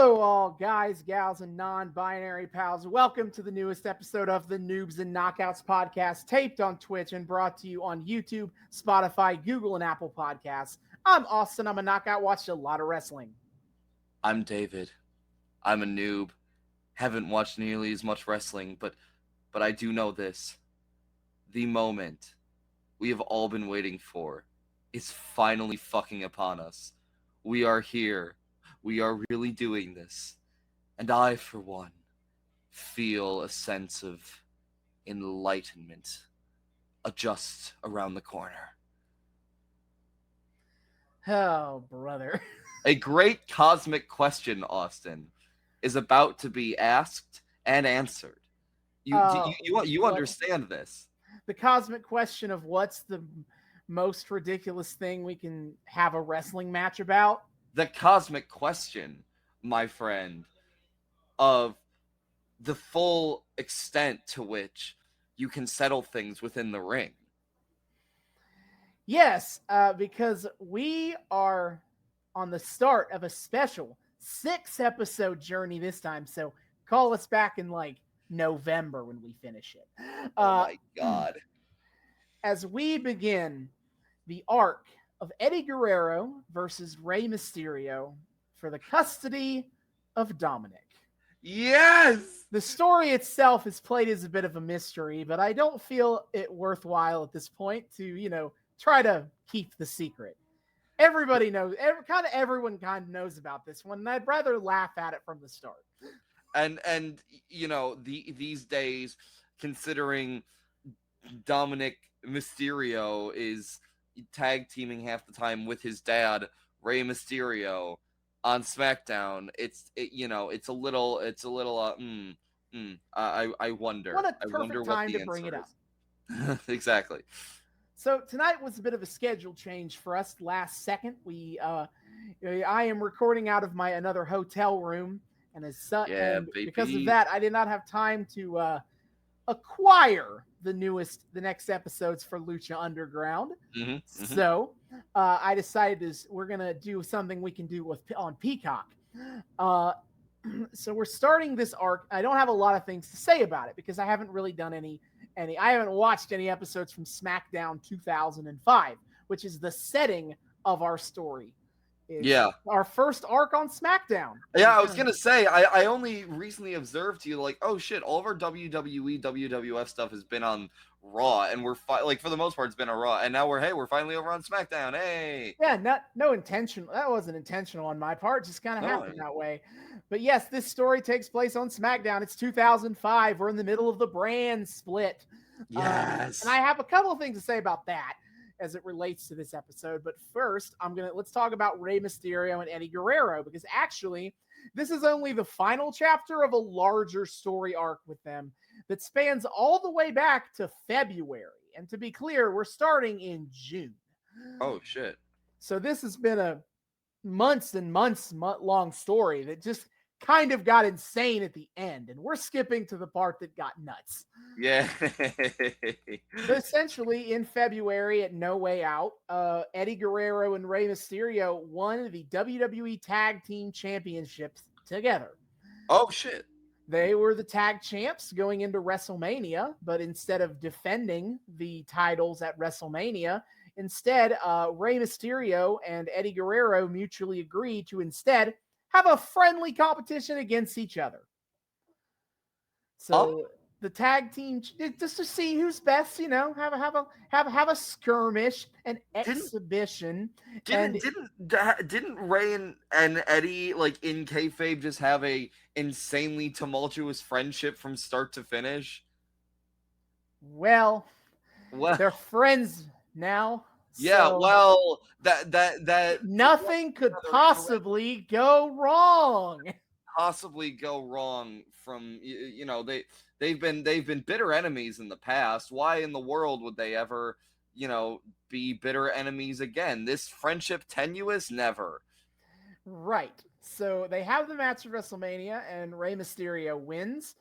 Hello, all guys, gals, and non-binary pals. Welcome to the newest episode of the Noobs and Knockouts podcast, taped on Twitch and brought to you on YouTube, Spotify, Google, and Apple Podcasts. I'm Austin. I'm a knockout. Watched a lot of wrestling. I'm David. I'm a noob. Haven't watched nearly as much wrestling, but I do know this. The moment we have all been waiting for is finally fucking upon us. We are here. We are really doing this. And I, for one, feel a sense of enlightenment just around the corner. Oh, brother. A great cosmic question, Austin, is about to be asked and answered. You understand this? The cosmic question of what's the most ridiculous thing we can have a wrestling match about? The cosmic question, my friend, of the full extent to which you can settle things within the ring. Yes, because we are on the start of a special 6-episode journey this time. So call us back in like November when we finish it. Oh my God. As we begin the arc of Eddie Guerrero versus Rey Mysterio for the custody of Dominik. Yes! The story itself is played as a bit of a mystery, but I don't feel it worthwhile at this point to, try to keep the secret. Everybody knows, everyone kind of knows about this one, and I'd rather laugh at it from the start. And these days, considering Dominik Mysterio is tag teaming half the time with his dad, Rey Mysterio, on Smackdown, it's a little I wonder. What a I perfect wonder time what the to bring it up. Exactly. So tonight was a bit of a schedule change for us. Last second, I am recording out of my another hotel room, and because of that, I did not have time to acquire the next episodes for Lucha Underground. So I decided we're gonna do something we can do on Peacock. So we're starting this arc. I don't have a lot of things to say about it because I haven't really done any. I haven't watched any episodes from Smackdown 2005, which is the setting of our story. It's our first arc on Smackdown. Yeah, I was gonna say I only recently observed to you like, oh shit, all of our WWE, WWF stuff has been on Raw, and we're for the most part it's been on Raw, and now we're finally over on SmackDown. Hey. Yeah, no intention. That wasn't intentional on my part. Just kind of happened that way. But yes, this story takes place on SmackDown. It's 2005. We're in the middle of the brand split. Yes. And I have a couple of things to say about that as it relates to this episode. But first, let's talk about Rey Mysterio and Eddie Guerrero, because actually this is only the final chapter of a larger story arc with them that spans all the way back to February. And to be clear, we're starting in June. Oh shit. So this has been a months and months long story that just kind of got insane at the end, and we're skipping to the part that got nuts. Yeah. Essentially, in February at No Way Out, Eddie Guerrero and Rey Mysterio won the WWE Tag Team Championships together. Oh shit. They were the tag champs going into WrestleMania, but instead of defending the titles at WrestleMania, instead, Rey Mysterio and Eddie Guerrero mutually agreed to instead have a friendly competition against each other. So the tag team, just to see who's best, have a skirmish, an exhibition. Didn't Ray and Eddie, like in kayfabe, just have a insanely tumultuous friendship from start to finish? Well, they're friends now. Yeah, so that nothing could possibly go wrong. From they've been bitter enemies in the past. Why in the world would they ever be bitter enemies again? This friendship tenuous? Never. Right. So they have the match at WrestleMania, and Rey Mysterio wins.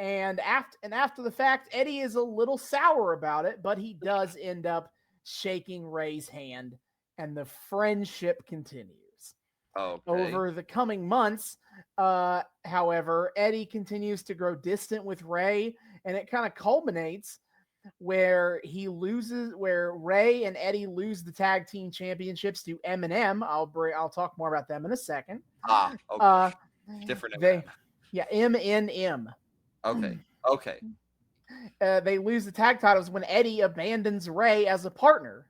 And after the fact, Eddie is a little sour about it, but he does end up shaking Rey's hand, and the friendship continues. Okay. Over the coming months, However, Eddie continues to grow distant with Ray, and it kind of culminates where Ray and Eddie lose the tag team championships to M&M. I'll talk more about them in a second. Okay. Different M&M. M&M. Okay. They lose the tag titles when Eddie abandons Ray as a partner.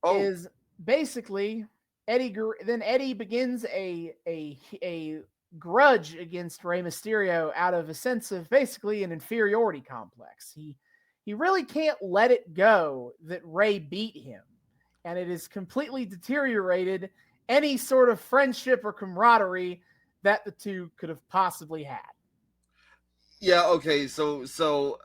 Is basically Eddie begins a grudge against Rey Mysterio out of a sense of basically an inferiority complex. He really can't let it go that Ray beat him, and it has completely deteriorated any sort of friendship or camaraderie that the two could have possibly had. Yeah, okay, so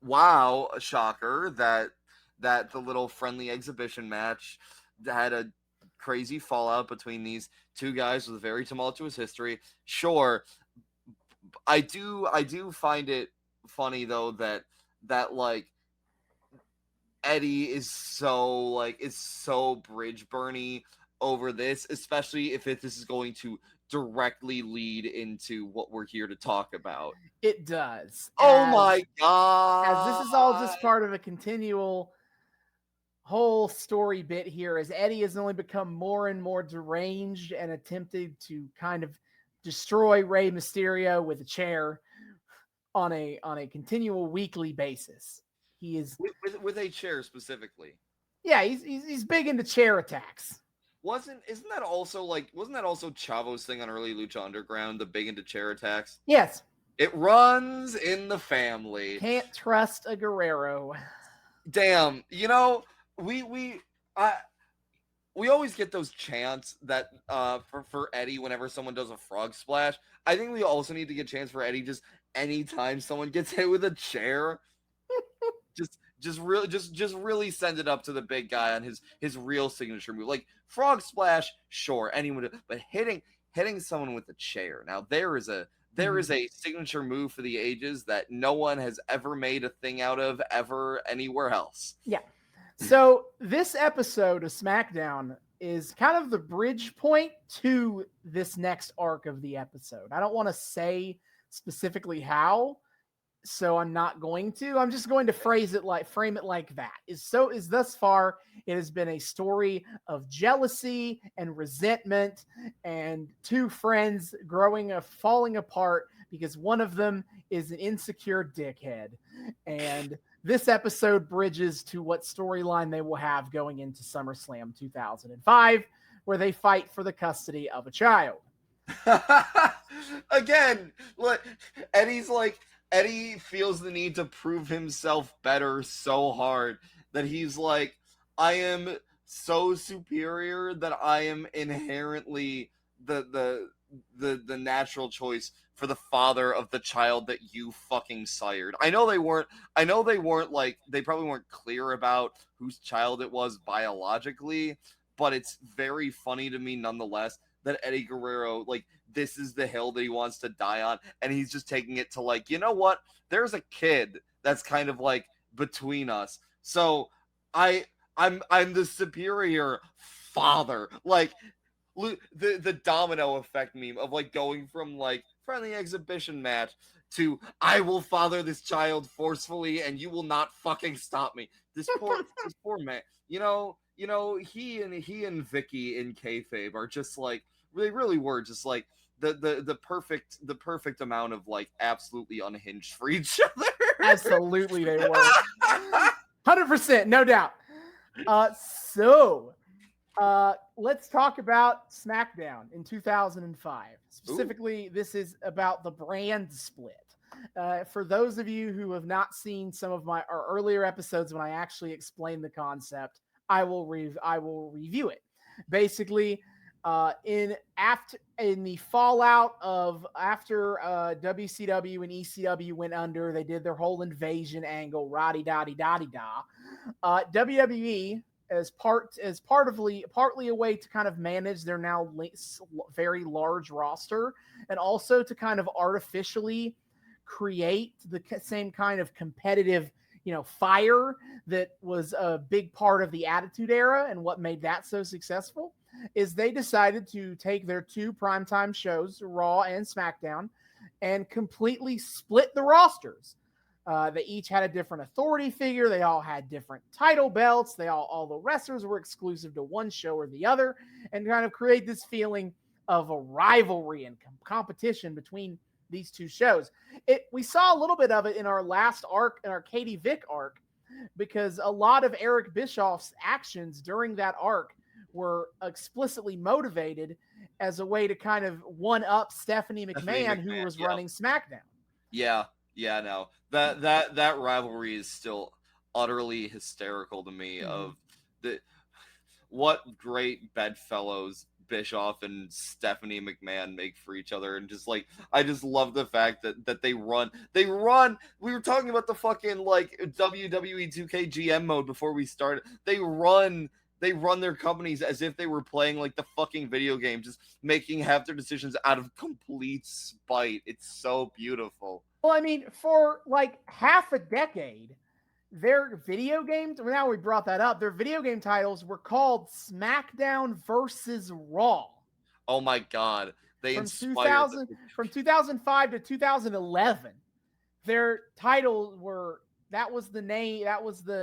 wow, a shocker that the little friendly exhibition match had a crazy fallout between these two guys with a very tumultuous history. Sure, I do find it funny though that like Eddie is so bridge burny over this, especially if this is going to directly lead into what we're here to talk about. It does. Oh my god! As this is all just part of a continual whole story bit here, as Eddie has only become more and more deranged and attempted to kind of destroy Rey Mysterio with a chair on a continual weekly basis. He is with a chair specifically. Yeah, he's big into chair attacks. Wasn't that also Chavo's thing on early Lucha Underground, the big into chair attacks? Yes. It runs in the family. Can't trust a Guerrero. Damn, we always get those chants that for Eddie whenever someone does a frog splash. I think we also need to get chants for Eddie just anytime someone gets hit with a chair. just really send it up to the big guy on his real signature move. Like frog splash, sure, anyone, but hitting someone with a chair. Now there is a signature move for the ages that no one has ever made a thing out of ever anywhere else. Yeah. So this episode of SmackDown is kind of the bridge point to this next arc of the episode. I don't want to say specifically how, so I'm not going to. I'm just going to frame it like that. Thus far, it has been a story of jealousy and resentment and two friends falling apart because one of them is an insecure dickhead. And this episode bridges to what storyline they will have going into SummerSlam 2005, where they fight for the custody of a child. Again, look, Eddie feels the need to prove himself better so hard that he's like, I am so superior that I am inherently the natural choice for the father of the child that you fucking sired. I know they weren't they probably weren't clear about whose child it was biologically, but it's very funny to me nonetheless that Eddie Guerrero, this is the hill that he wants to die on, and he's just taking it to you know what? There's a kid that's kind of between us. So I'm the superior father. The domino effect meme of going from friendly exhibition match to I will father this child forcefully and you will not fucking stop me. This poor man. He and Vicky in kayfabe are just they really were just the perfect amount of absolutely unhinged for each other. Absolutely, they were 100%, no doubt. So let's talk about SmackDown in 2005. Specifically, Ooh. This is about the brand split. For those of you who have not seen some of our earlier episodes when I actually explained the concept, I will review it. Basically, in the fallout of after WCW and ECW went under, they did their whole invasion angle, roddy-doddy-doddy-da. WWE, partly a way to kind of manage their now very large roster, and also to kind of artificially create the same kind of competitive, fire that was a big part of the Attitude Era and what made that so successful. is they decided to take their two primetime shows, Raw and SmackDown, and completely split the rosters. They each had a different authority figure. They all had different title belts. All the wrestlers were exclusive to one show or the other, and kind of create this feeling of a rivalry and competition between these two shows. We saw a little bit of it in our last arc, in our Katie Vick arc, because a lot of Eric Bischoff's actions during that arc were explicitly motivated as a way to kind of one-up Stephanie McMahon, who was running SmackDown. Yeah, no. That rivalry is still utterly hysterical to me. Of what great bedfellows Bischoff and Stephanie McMahon make for each other, and just like, I just love the fact that they run. We were talking about the fucking like WWE 2K GM mode before we started. They run their companies as if they were playing like the fucking video game, just making half their decisions out of complete spite. It's so beautiful. Well, I mean, for like half a decade, their video games, now we brought that up, their video game titles were called SmackDown versus Raw. Oh my God. From 2005 to 2011, their titles were, that was the name, that was the,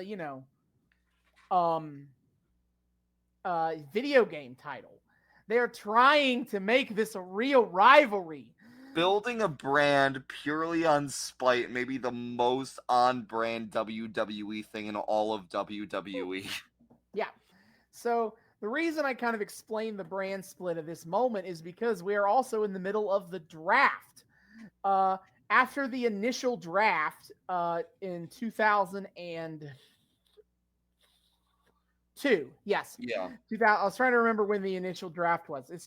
video game title. They're trying to make this a real rivalry. Building a brand purely on spite, maybe the most on-brand WWE thing in all of WWE. Yeah. So the reason I kind of explained the brand split at this moment is because we are also in the middle of the draft. After the initial draft in 2002. Yes. Yeah. I was trying to remember when the initial draft was. It's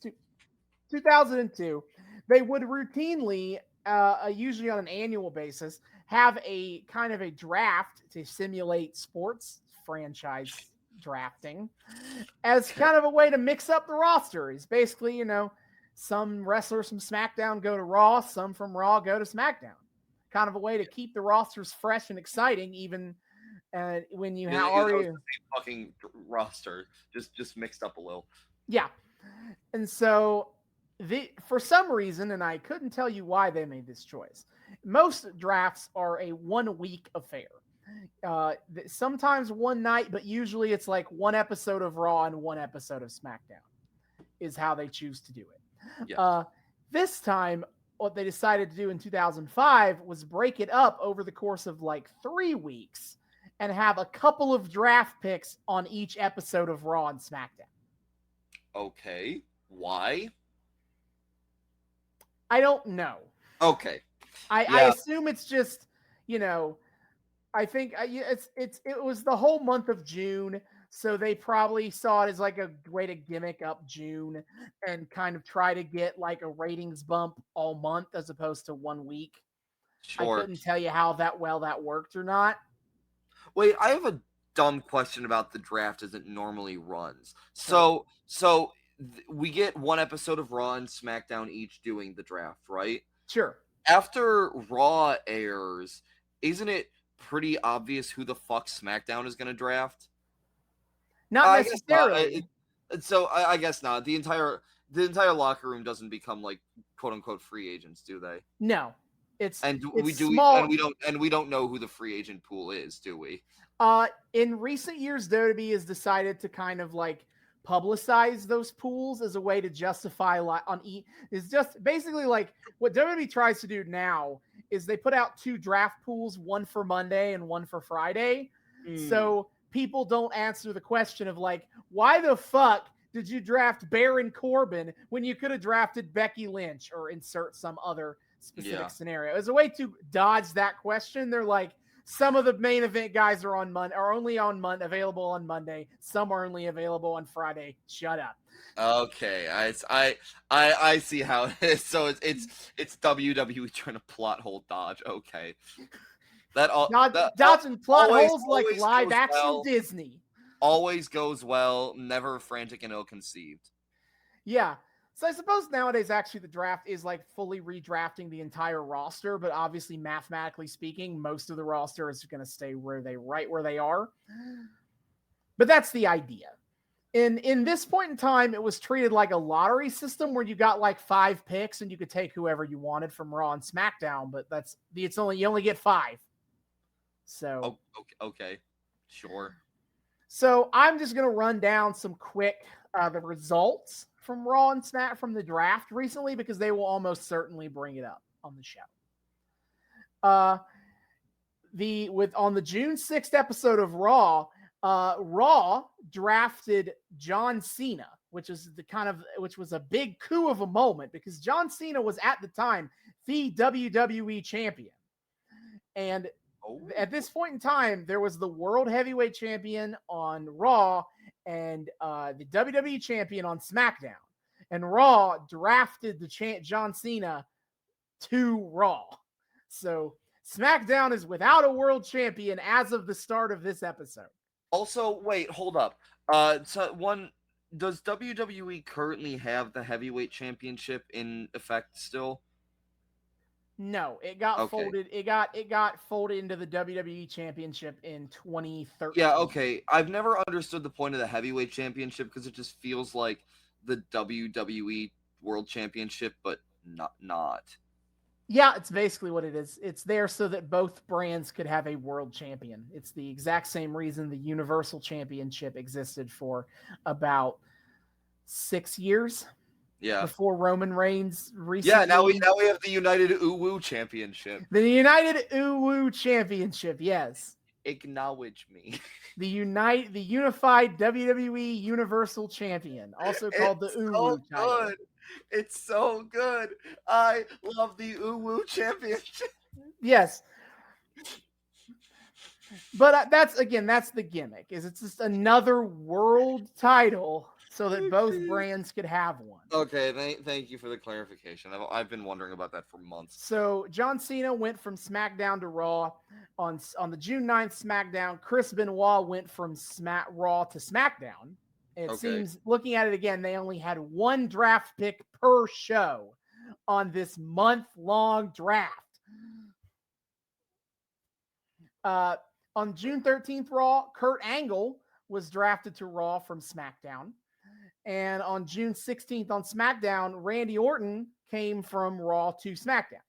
2002. They would routinely, usually on an annual basis, have a kind of a draft to simulate sports franchise drafting as kind of a way to mix up the roster. It's basically, some wrestlers from SmackDown go to Raw, some from Raw go to SmackDown. Kind of a way to keep the rosters fresh and exciting, even when you have already the same fucking roster, just mixed up a little. Yeah, and so for some reason, and I couldn't tell you why they made this choice, most drafts are a 1 week affair. Sometimes one night, but usually it's like one episode of Raw and one episode of SmackDown is how they choose to do it. Yeah. This time, what they decided to do in 2005 was break it up over the course of like 3 weeks and have a couple of draft picks on each episode of Raw and SmackDown. Okay. Why? I don't know. Okay. I assume it's just, I think it was the whole month of June, so they probably saw it as like a way to gimmick up June and kind of try to get like a ratings bump all month as opposed to 1 week. Sure. I couldn't tell you how that worked or not. Wait, I have a dumb question about the draft as it normally runs. So we get one episode of Raw and SmackDown each doing the draft, right? Sure. After Raw airs, isn't it pretty obvious who the fuck SmackDown is going to draft? Not necessarily. I guess not. The entire locker room doesn't become like quote unquote free agents, do they? No. We don't know who the free agent pool is, do we? In recent years, WWE has decided to kind of like publicize those pools as a way to justify is just basically like what WWE tries to do now is they put out 2 draft pools, one for Monday and one for Friday. So people don't answer the question of like, why the fuck did you draft Baron Corbin when you could have drafted Becky Lynch or insert some other specific scenario? As a way to dodge that question, they're like, some of the main event guys are only available on Monday. Some are only available on Friday. Shut up. Okay, I see how it is. So it's WWE trying to plot hole dodge. Okay, dodging plot holes like live action Disney. Always goes well. Never frantic and ill-conceived. Yeah. So I suppose nowadays, actually, the draft is like fully redrafting the entire roster, but obviously, mathematically speaking, most of the roster is going to stay right where they are. But that's the idea. In this point in time, it was treated like a lottery system where you got like 5 picks and you could take whoever you wanted from Raw and SmackDown, but you only get 5. So okay, sure. So I'm just gonna run down some quick the results from Raw and Smack from the draft recently because they will almost certainly bring it up on the show. On the June 6th episode of Raw, Raw drafted John Cena, which was a big coup of a moment because John Cena was at the time the WWE champion. And at this point in time, there was the World Heavyweight Champion on Raw and the WWE Champion on SmackDown. And Raw drafted the John Cena to Raw. So SmackDown is without a world champion as of the start of this episode. Also, wait, hold up. Does WWE currently have the heavyweight championship in effect still? No, it got folded. It got folded into the WWE Championship in 2013. Yeah, okay. I've never understood the point of the heavyweight championship because it just feels like the WWE World Championship, but not. Yeah, it's basically what it is. It's there so that both brands could have a world champion. It's the exact same reason the Universal Championship existed for about 6 years. Yeah. Before Roman Reigns recently. Yeah, now we have the United Uwu Championship. The United Uwu Championship, yes. Acknowledge me. The unified WWE Universal Champion, also called the Uwu title. It's so good. I love the Uwu Championship. Yes. But that's the gimmick. It's just another world title so that both brands could have one. Okay, thank you for the clarification. I've been wondering about that for months. So John Cena went from SmackDown to Raw. On the June 9th SmackDown, Chris Benoit went from Raw to SmackDown. It seems, looking at it again, they only had 1 draft pick per show on this month-long draft. On June 13th Raw, Kurt Angle was drafted to Raw from SmackDown. And on June 16th on SmackDown, Randy Orton came from Raw to SmackDown.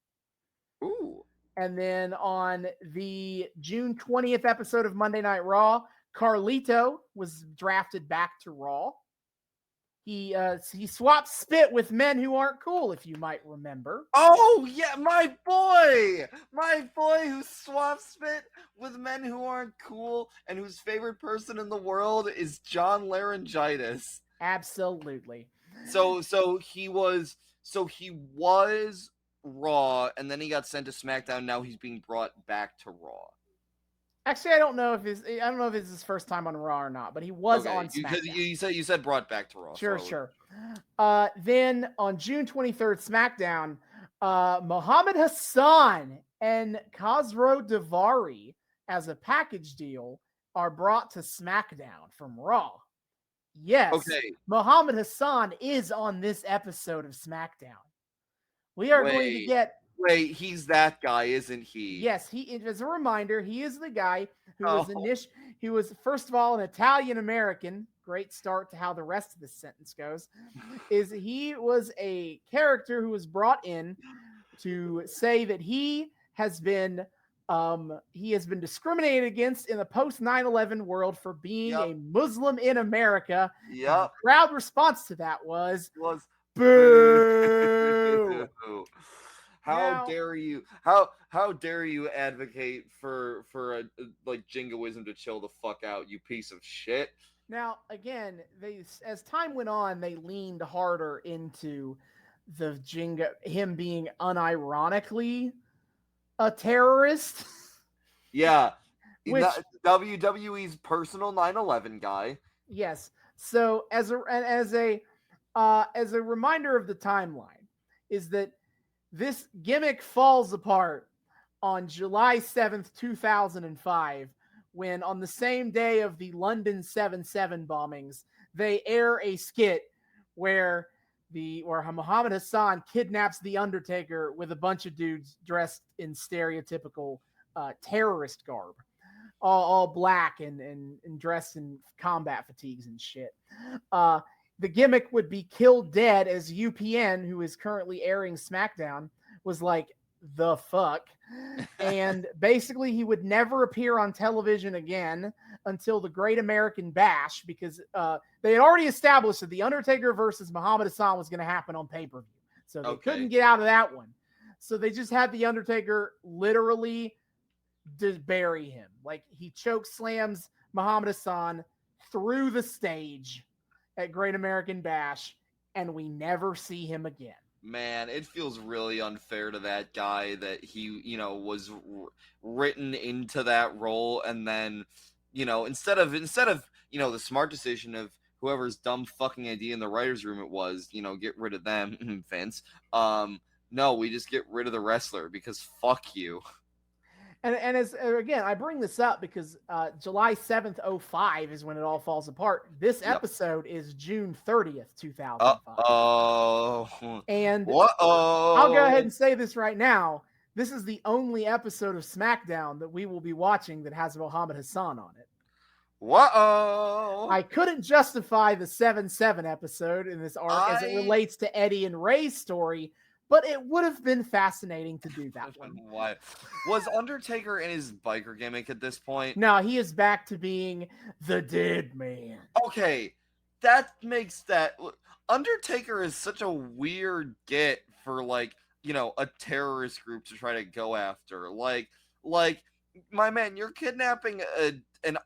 Ooh. And then on the June 20th episode of Monday Night Raw, Carlito was drafted back to Raw. He swapped spit with men who aren't cool, if you might remember. Oh, yeah, my boy who swaps spit with men who aren't cool and whose favorite person in the world is John Laryngitis. Absolutely. So he was Raw, and then he got sent to SmackDown. Now he's being brought back to Raw. Actually, I don't know if it's his first time on Raw or not, but he was on SmackDown. Because you said brought back to Raw. Sure. Then on June 23rd, SmackDown, Mohammed Hussan and Khosrow Davari as a package deal are brought to SmackDown from Raw. Yes. Okay. Mohammed Hussan is on this episode of SmackDown. We are going to get. Wait, he's that guy, isn't he? Yes, as a reminder, he is the guy who he was first of all an Italian American. Great start to how the rest of this sentence goes. He was a character who was brought in to say that he has been discriminated against in the post 9/11 world for being a Muslim in America. Yep. The crowd response to that was boo. How dare you? How dare you advocate for like jingoism to chill the fuck out, you piece of shit? Now, again, as time went on, they leaned harder into the jingo, him being unironically a terrorist. Yeah. Which, WWE's personal 9/11 guy. Yes. So as a reminder of the timeline, is that this gimmick falls apart on July 7th, 2005, when on the same day of the London 7/7 bombings, they air a skit where Mohammed Hussan kidnaps The Undertaker with a bunch of dudes dressed in stereotypical terrorist garb. all black and dressed in combat fatigues and shit. The gimmick would be Kill Dead, as UPN, who is currently airing SmackDown, was like, the fuck? And basically he would never appear on television again until the Great American Bash, because they had already established that The Undertaker versus Muhammad Hussan was going to happen on pay-per-view. So they couldn't get out of that one. So they just had The Undertaker literally bury him. Like, he choke slams Muhammad Hussan through the stage at Great American Bash, and we never see him again. Man, it feels really unfair to that guy that he, was written into that role, and then, instead of the smart decision of whoever's dumb fucking idea in the writer's room it was, get rid of them, Vince. No, we just get rid of the wrestler because fuck you. And as again, I bring this up because July 7th, 2005 is when it all falls apart. This episode is June 30th, 2005. And I'll go ahead and say this right now. This is the only episode of SmackDown that we will be watching that has Mohammed Hussan on it. I couldn't justify the 7-7 episode in this arc as it relates to Eddie and Ray's story, but it would have been fascinating to do that one. Why? Was Undertaker in his biker gimmick at this point? No, he is back to being the dead man. Okay, that makes that... Undertaker is such a weird get for, like, a terrorist group to try to go after. Like, my man, you're kidnapping an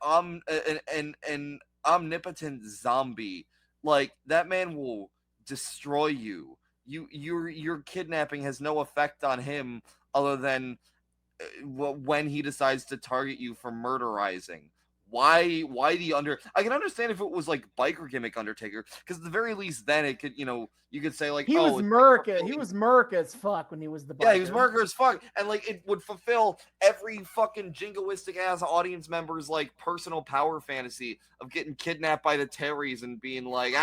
omnipotent zombie. Like, that man will destroy you. Your kidnapping has no effect on him other than when he decides to target you for murderizing. Why I can understand if it was like biker gimmick Undertaker, because at the very least then it could, you could say like, he was Murka as fuck when he was the biker. Yeah, he was Murka as fuck, and like it would fulfill every fucking jingoistic ass audience member's like personal power fantasy of getting kidnapped by the Terrys and being like,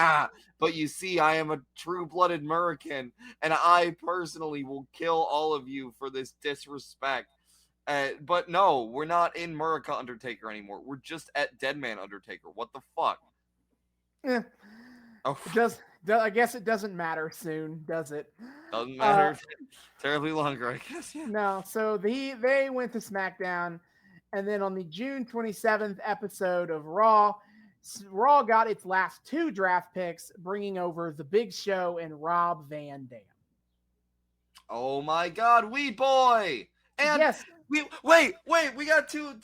but you see, I am a true-blooded American, and I personally will kill all of you for this disrespect. But no, we're not in Murica Undertaker anymore. We're just at Deadman Undertaker. What the fuck? I guess it doesn't matter soon, does it? Doesn't matter terribly longer, I guess. Yeah. No, so they went to SmackDown, and then on the June 27th episode of Raw got its last 2 draft picks, bringing over The Big Show and Rob Van Dam. Oh my God, Wee Boy! And yes. Wait, we got two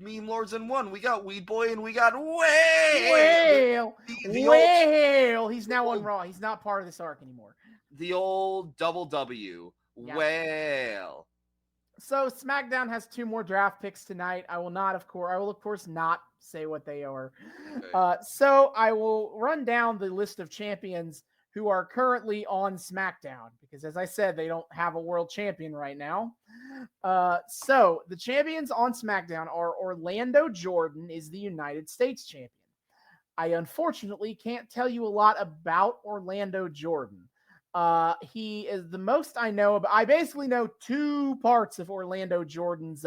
meme lords in one. We got Weed Boy and we got Whale. He's now on Raw. He's not part of this arc anymore. The old double W. Yeah. Whale. So SmackDown has 2 more draft picks tonight. I will of course not say what they are. Okay. So I will run down the list of champions who are currently on SmackDown, because as I said, they don't have a world champion right now. So the champions on SmackDown are Orlando Jordan is the United States champion. I unfortunately can't tell you a lot about Orlando Jordan. He is the most I know about. I basically know 2 parts of Orlando Jordan's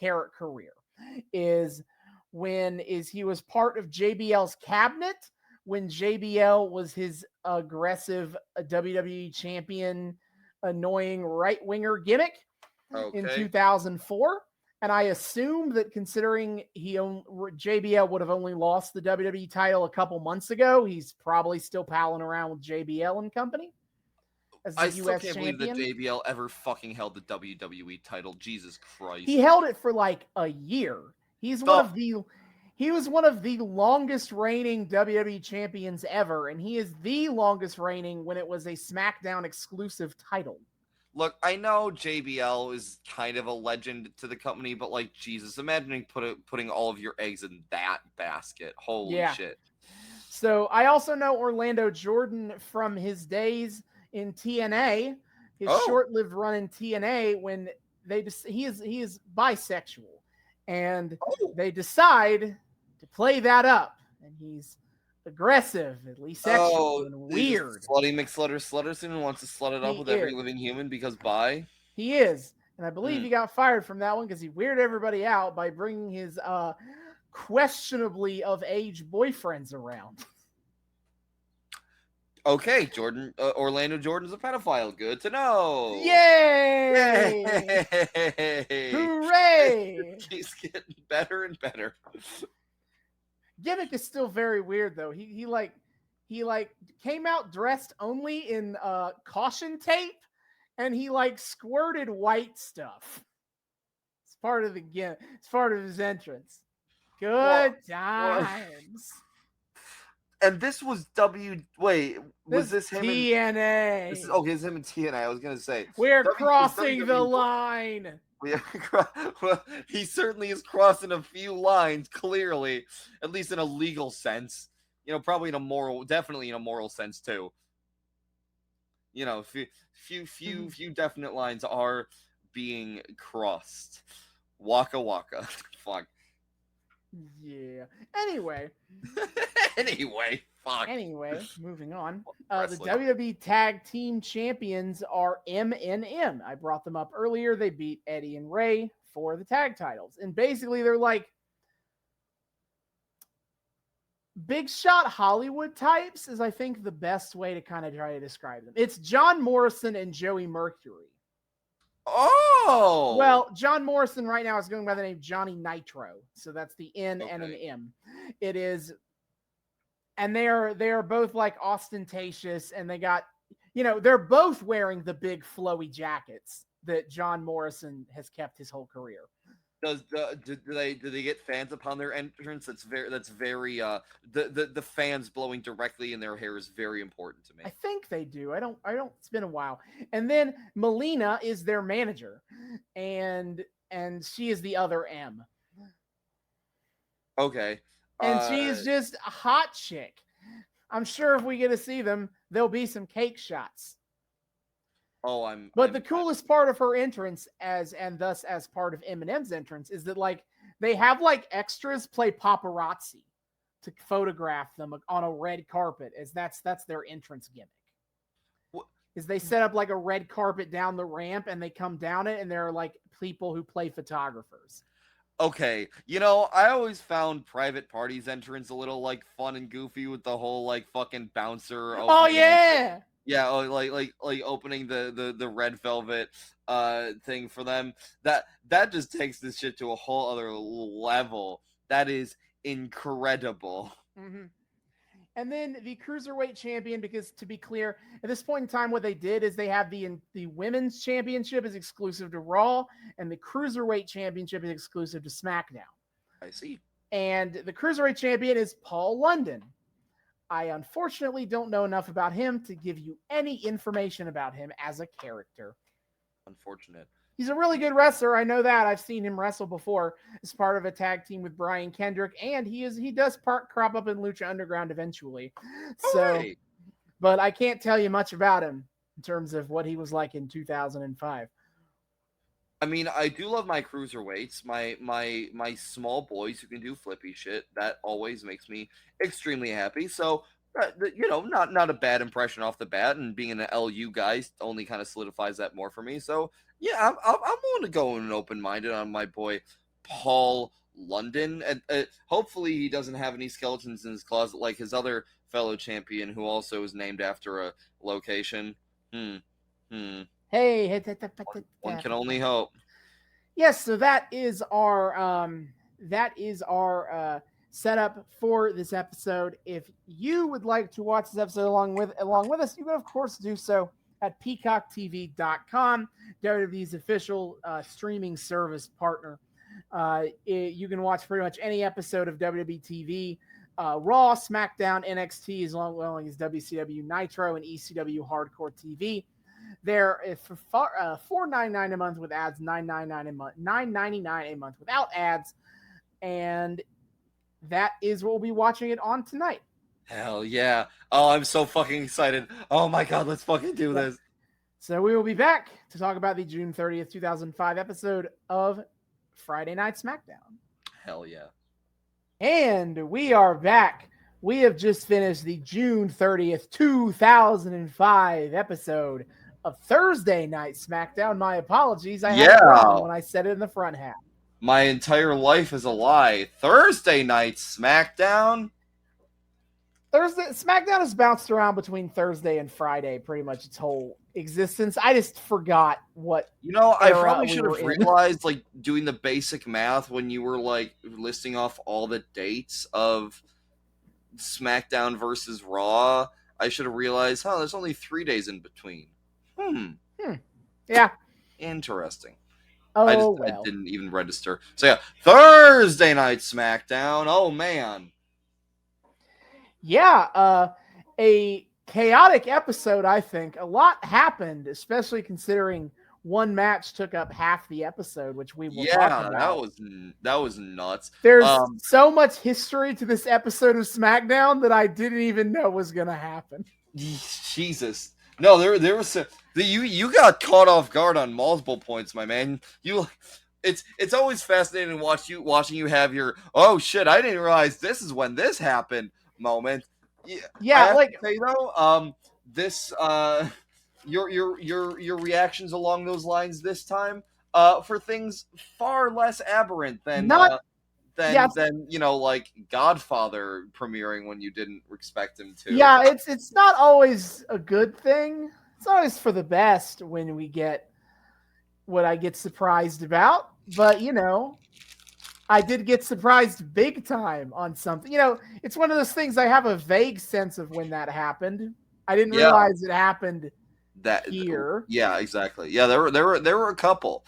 career. He was part of JBL's cabinet when JBL was his aggressive WWE champion, annoying right-winger gimmick in 2004. And I assume that considering JBL would have only lost the WWE title a couple months ago, he's probably still palling around with JBL and company as the I US still can't champion. believe that JBL ever fucking held the WWE title. Jesus Christ. He held it for like a year. He was one of the longest reigning WWE champions ever, and he is the longest reigning when it was a SmackDown exclusive title. Look, I know JBL is kind of a legend to the company, but like, Jesus, imagining putting all of your eggs in that basket. Holy shit. So I also know Orlando Jordan from his days in TNA, his short-lived run in TNA, when he is bisexual, and they decide to play that up, and he's aggressive, at least sexual, and weird. Slutty McSlutter Slutterson wants to slut it up with every living human because bi? He is. And I believe he got fired from that one because he weirded everybody out by bringing his questionably of age boyfriends around. Okay, Orlando Jordan's a pedophile. Good to know. Yay! Yay! Hooray! He's getting better and better. Gimmick is still very weird though. He came out dressed only in caution tape, and he squirted white stuff. It's part of the gimmick. It's part of his entrance. Good times. And this was was this him TNA? This is him in TNA. I was gonna say we're crossing the line. He certainly is crossing a few lines, clearly, at least in a legal sense. Probably definitely in a moral sense too. Few definite lines are being crossed. Waka waka. Fuck. Yeah. Anyway. Fuck. Anyway, moving on. The WWE Tag Team Champions are M&M. I brought them up earlier. They beat Eddie and Ray for the tag titles. And basically, they're like big shot Hollywood types is, I think, the best way to kind of try to describe them. It's John Morrison and Joey Mercury. Oh! Well, John Morrison right now is going by the name Johnny Nitro. So that's the N and an M. It is, and they are both ostentatious, and they got, they're both wearing the big flowy jackets that John Morrison has kept his whole career. Do they get fans upon their entrance? That's very the fans blowing directly in their hair is very important to me. I think they do. I don't it's been a while. And then Melina is their manager, and she is the other M. Okay. And she's just a hot chick. I'm sure if we get to see them, there'll be some cake shots. But the coolest part of her entrance and thus as part of Eminem's entrance is that they have extras play paparazzi to photograph them on a red carpet, as that's their entrance gimmick. Is they set up a red carpet down the ramp, and they come down it, and there are people who play photographers. Okay, I always found Private Party's entrance a little fun and goofy with the whole fucking bouncer. Oh yeah. Yeah, like opening the red velvet thing for them. That just takes this shit to a whole other level. That is incredible. Mm-hmm. And then the Cruiserweight Champion, because to be clear, at this point in time, what they did is they have the Women's Championship is exclusive to Raw, and the Cruiserweight Championship is exclusive to SmackDown. I see. And the Cruiserweight Champion is Paul London. I unfortunately don't know enough about him to give you any information about him as a character. Unfortunate. He's a really good wrestler. I know that. I've seen him wrestle before as part of a tag team with Brian Kendrick, and he does crop up in Lucha Underground eventually. Right. But I can't tell you much about him in terms of what he was like in 2005. I mean, I do love my cruiserweights, my small boys who can do flippy shit. That always makes me extremely happy. So, not a bad impression off the bat, and being an LU guy only kind of solidifies that more for me. So, yeah, I'm willing to go in open-minded on my boy Paul London, and hopefully he doesn't have any skeletons in his closet like his other fellow champion, who also is named after a location. Hey, one can only hope. Yes, so that is our setup for this episode. If you would like to watch this episode along with us, you can of course do so at peacocktv.com, WWE's official streaming service partner. You can watch pretty much any episode of WWE TV, Raw, SmackDown, NXT, as long as WCW Nitro and ECW Hardcore TV. There, for $4.99 a month with ads, $9.99 a month, $9.99 a month without ads, and that is what we'll be watching it on tonight. Hell yeah! Oh, I'm so fucking excited! Oh my god, let's fucking do this! So we will be back to talk about the June 30th, 2005 episode of Friday Night SmackDown. Hell yeah! And we are back. We have just finished the June 30th, 2005 episode of Thursday Night SmackDown. My apologies. I had it wrong when I said it in the front half. My entire life is a lie. Thursday Night SmackDown? SmackDown has bounced around between Thursday and Friday pretty much its whole existence. I just forgot what. I probably should have realized, like, doing the basic math when you were, like, listing off all the dates of SmackDown versus Raw. I should have realized, there's only 3 days in between. Yeah. Interesting. I didn't even register. So, yeah, Thursday Night SmackDown. Oh, man. Yeah, a chaotic episode, I think. A lot happened, especially considering one match took up half the episode, which we will talk about. That was nuts. There's so much history to this episode of SmackDown that I didn't even know was going to happen. Jesus. No, there was you got caught off guard on multiple points, my man. It's always fascinating watching you have your, oh shit, I didn't realize this is when this happened moment. Yeah, I have to say though, this your reactions along those lines this time for things far less aberrant than like Godfather premiering when you didn't expect him to. Yeah, it's not always a good thing. It's always for the best when we get what I get surprised about, but I did get surprised big time on something. It's one of those things I have a vague sense of when that happened. I didn't realize it happened here. Yeah, exactly. Yeah, there were a couple.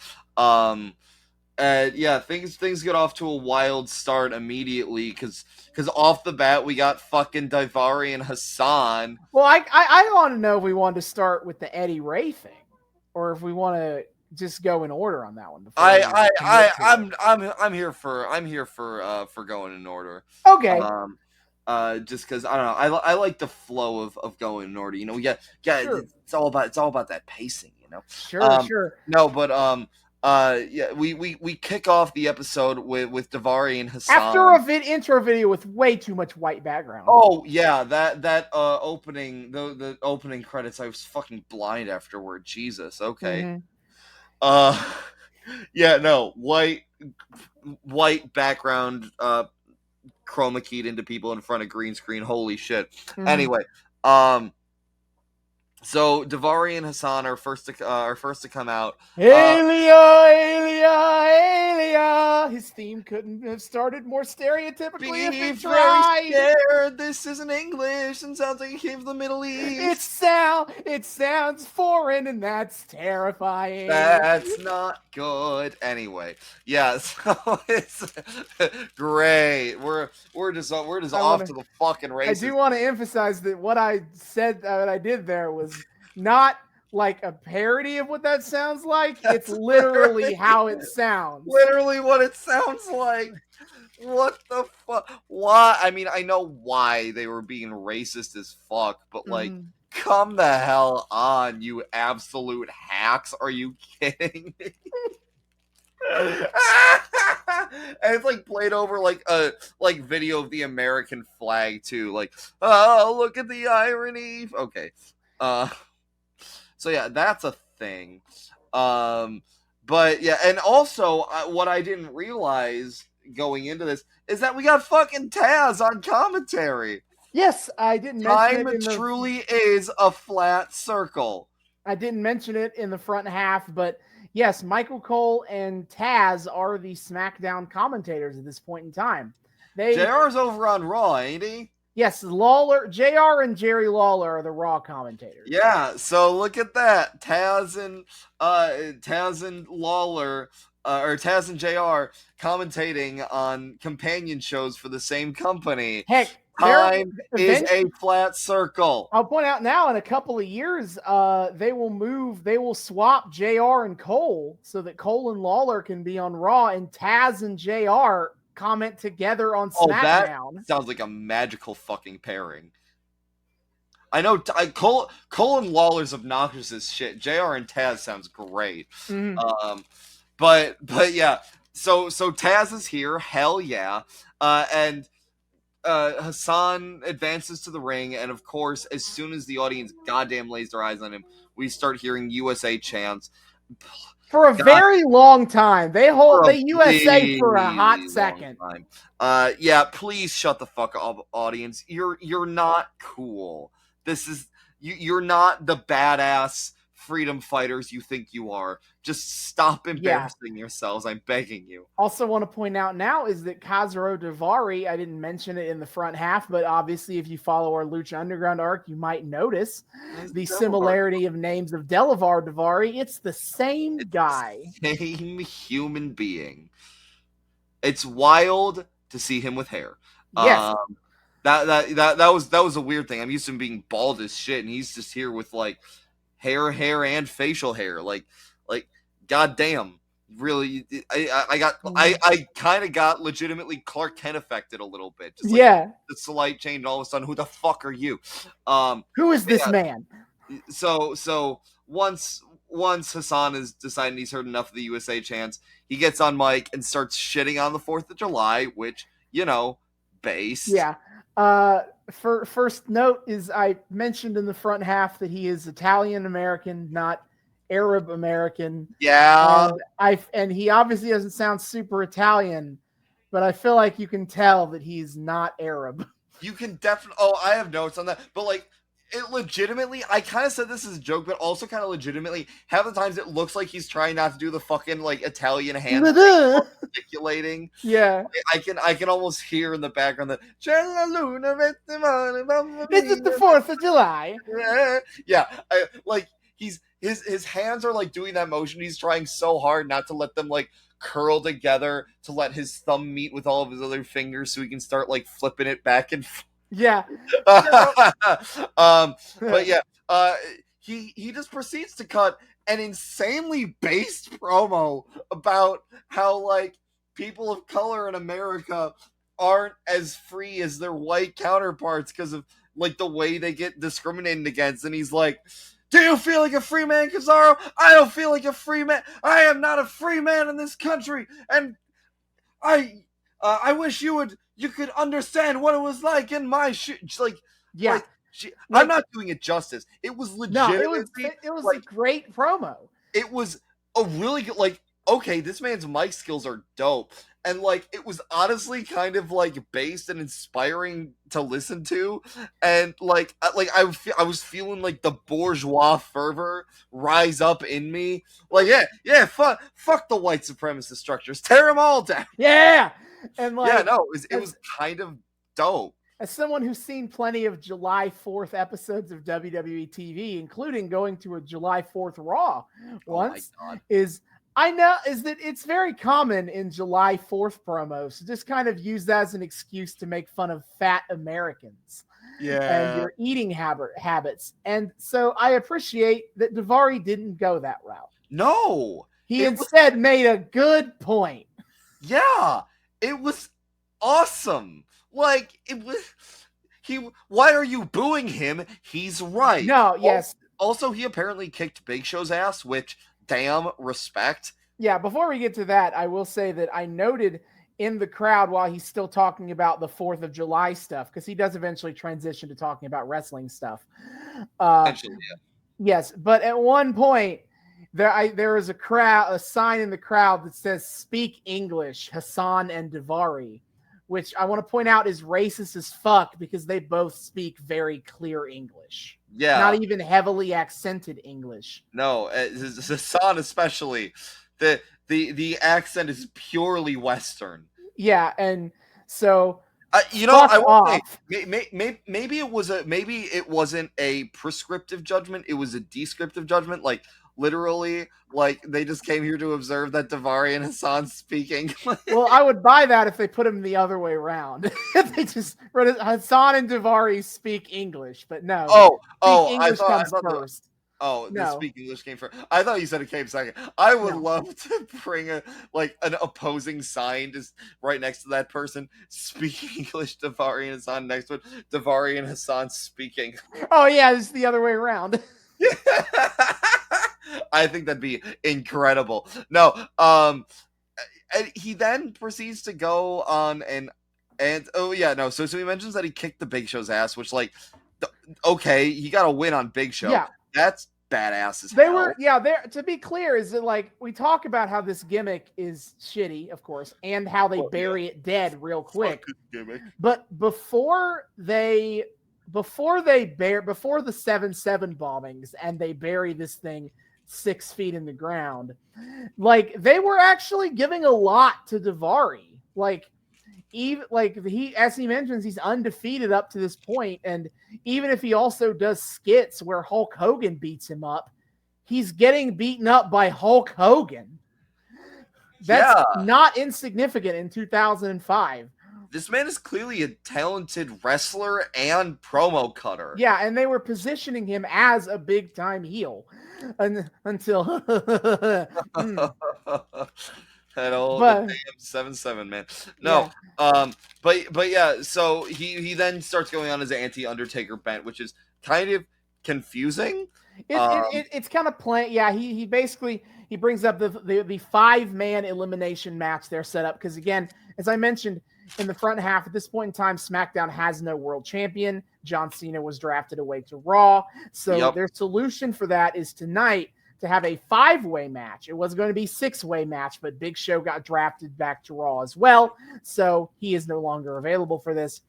Things get off to a wild start immediately because off the bat we got fucking Daivari and Hussan. Well, I want to know if we want to start with the Eddie Ray thing, or if we want to just go in order on that one. I'm here for going in order. Okay. Just because I don't know, I like the flow of going in order. We got sure. It's all about that pacing. Sure. No, but we kick off the episode with Daivari and Hussan after a intro video with way too much white background. Oh yeah, that opening the opening credits. I was fucking blind afterward. Jesus. Okay. Mm-hmm. White background, chroma keyed into people in front of green screen. Holy shit. Mm-hmm. Anyway, so Daivari and Hussan are first to come out. Elia. His theme couldn't have started more stereotypically if it tried. Scared. This isn't English and sounds like it came from the Middle East. It sounds foreign and that's terrifying. That's not good. Anyway, yeah. So it's great. We're just off to the fucking races. I do want to emphasize that what I said that I did there was not like a parody of what that sounds like. It's literally how it sounds. Literally what it sounds like. What the fuck? Why? I mean, I know why they were being racist as fuck, but like, come the hell on, you absolute hacks. Are you kidding me? And it's like played over like a video of the American flag too. Like, oh, look at the irony. Okay. So yeah, that's a thing. But yeah, and also what I didn't realize going into this is that we got fucking Taz on commentary. Yes, I didn't mention it. Time truly is a flat circle. I didn't mention it in the front half, but yes, Michael Cole and Taz are the SmackDown commentators at this point in time. JR's over on Raw, ain't he? Yes, JR and Jerry Lawler are the Raw commentators. Yeah, so look at that. Taz and Lawler, or Taz and JR commentating on companion shows for the same company. Heck, time is a flat circle. I'll point out now in a couple of years, they will swap JR and Cole so that Cole and Lawler can be on Raw and Taz and JR comment together on SmackDown. That sounds like a magical fucking pairing. I know Cole and Lawler's obnoxious as shit. JR and Taz sounds great. Mm-hmm. But yeah. So Taz is here. Hell yeah. And Hussan advances to the ring, and of course, as soon as the audience goddamn lays their eyes on him, we start hearing USA chants. For a very long time. They USA for a hot second. Yeah, please shut the fuck up, audience. You're not cool. You're not the badass freedom fighters you think you are. Just stop embarrassing yourselves. I'm begging you. Also want to point out now is that Kazuo Davari, I didn't mention it in the front half, but obviously if you follow our Lucha Underground arc, you might notice the similarity of names of Delavar Davari. It's the same guy. Same human being. It's wild to see him with hair. Yes. That was a weird thing. I'm used to him being bald as shit, and he's just here with like hair and facial hair. Like goddamn, really. I kind of got legitimately Clark Kent affected a little bit. Just like, the slight change. All of a sudden, who the fuck are you? Who is this man? So once Hussan is deciding he's heard enough of the USA chants, he gets on mic and starts shitting on the 4th of July, which, based. Yeah. For first note is I mentioned in the front half that he is Italian American, not Arab American. Yeah. And he obviously doesn't sound super Italian, but I feel like you can tell that he's not Arab. You can definitely. Oh, I have notes on that, but like. It legitimately, I kind of said this as a joke, but also kind of legitimately, half the times it looks like he's trying not to do the fucking like Italian hand articulating. Yeah, I can almost hear in the background that this is the 4th of July. Yeah, his hands are like doing that motion. He's trying so hard not to let them like curl together to let his thumb meet with all of his other fingers so he can start like flipping it back and forth. Yeah. But yeah, he just proceeds to cut an insanely based promo about how like people of color in America aren't as free as their white counterparts because of like the way they get discriminated against. And he's like, do you feel like a free man, Cesaro? I don't feel like a free man. I am not a free man in this country. And I wish you could understand what it was like in my shoes. I'm not doing it justice. It was legitimately. No, it was like, a great promo. It was a really good, like, okay, this man's mic skills are dope. And like, it was honestly kind of like based and inspiring to listen to. And like I was feeling like the bourgeois fervor rise up in me. Like, fuck the white supremacist structures. Tear them all down. Yeah. And like, it was kind of dope. As someone who's seen plenty of July 4th episodes of WWE TV, including going to a July 4th Raw once, is that it's very common in July 4th promos to just kind of use that as an excuse to make fun of fat Americans. Yeah. And your eating habits. And so I appreciate that Davari didn't go that route. No. He instead made a good point. Yeah. It was awesome. Like, why are you booing him? He's right. No, yes. Also, he apparently kicked Big Show's ass, which, damn, respect. Yeah, before we get to that, I will say that I noted in the crowd while he's still talking about the 4th of July stuff, because he does eventually transition to talking about wrestling stuff. Eventually, yeah. Yes, but at one point, there is a sign in the crowd that says "Speak English, Hussan and Davari," which I want to point out is racist as fuck because they both speak very clear English. Yeah, not even heavily accented English. No, Hussan especially, the accent is purely Western. Yeah, and so I won't say, maybe it wasn't a prescriptive judgment. It was a descriptive judgment. Like, literally, like, they just came here to observe that Davari and Hussan speak English. Well, I would buy that if they put them the other way around. If they just wrote it, Hussan and Davari speak English, but no. English comes first. The speak English came first. I thought you said it came second. I would love to bring an opposing sign just right next to that person. Speak English, Davari and Hussan next to it. Davari and Hussan speaking. Oh yeah, it's the other way around. I think that'd be incredible. No, and he then proceeds to go on so he mentions that he kicked the Big Show's ass, which, like, okay, he got a win on Big Show. Yeah. That's badass as they hell. were, yeah. There, to be clear, is that like we talk about how this gimmick is shitty, of course, and how they bury it dead real quick. But before the 7/7 bombings and they bury this thing 6 feet in the ground, like they were actually giving a lot to Daivari. Like, even like he, as he mentions, he's undefeated up to this point, and even if he also does skits where Hulk Hogan beats him up, he's getting beaten up by Hulk Hogan. That's not insignificant in 2005. This man is clearly a talented wrestler and promo cutter. Yeah, and they were positioning him as a big-time heel until that old damn 7/7, man. No, yeah. But yeah, so he then starts going on his anti-Undertaker bent, which is kind of confusing. It's kind of plain. Yeah, he basically brings up the 5-man elimination match they're set up, because again, as I mentioned, in the front half, at this point in time, SmackDown has no world champion. John Cena was drafted away to Raw. So their solution for that is tonight to have a 5-way match. It was going to be 6-way match, but Big Show got drafted back to Raw as well. So he is no longer available for this.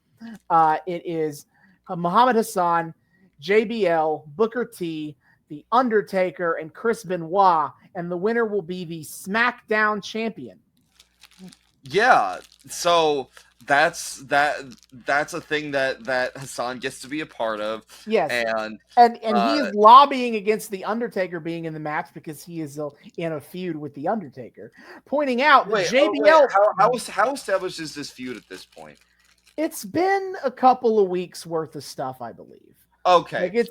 It is Mohammed Hussan, JBL, Booker T, The Undertaker, and Chris Benoit. And the winner will be the SmackDown champion. Yeah, so that's a thing that Hussan gets to be a part of. Yes, and he is lobbying against the Undertaker being in the match because he is in a feud with the Undertaker, pointing out that JBL. How established is this feud at this point? It's been a couple of weeks worth of stuff, I believe. Okay, like it's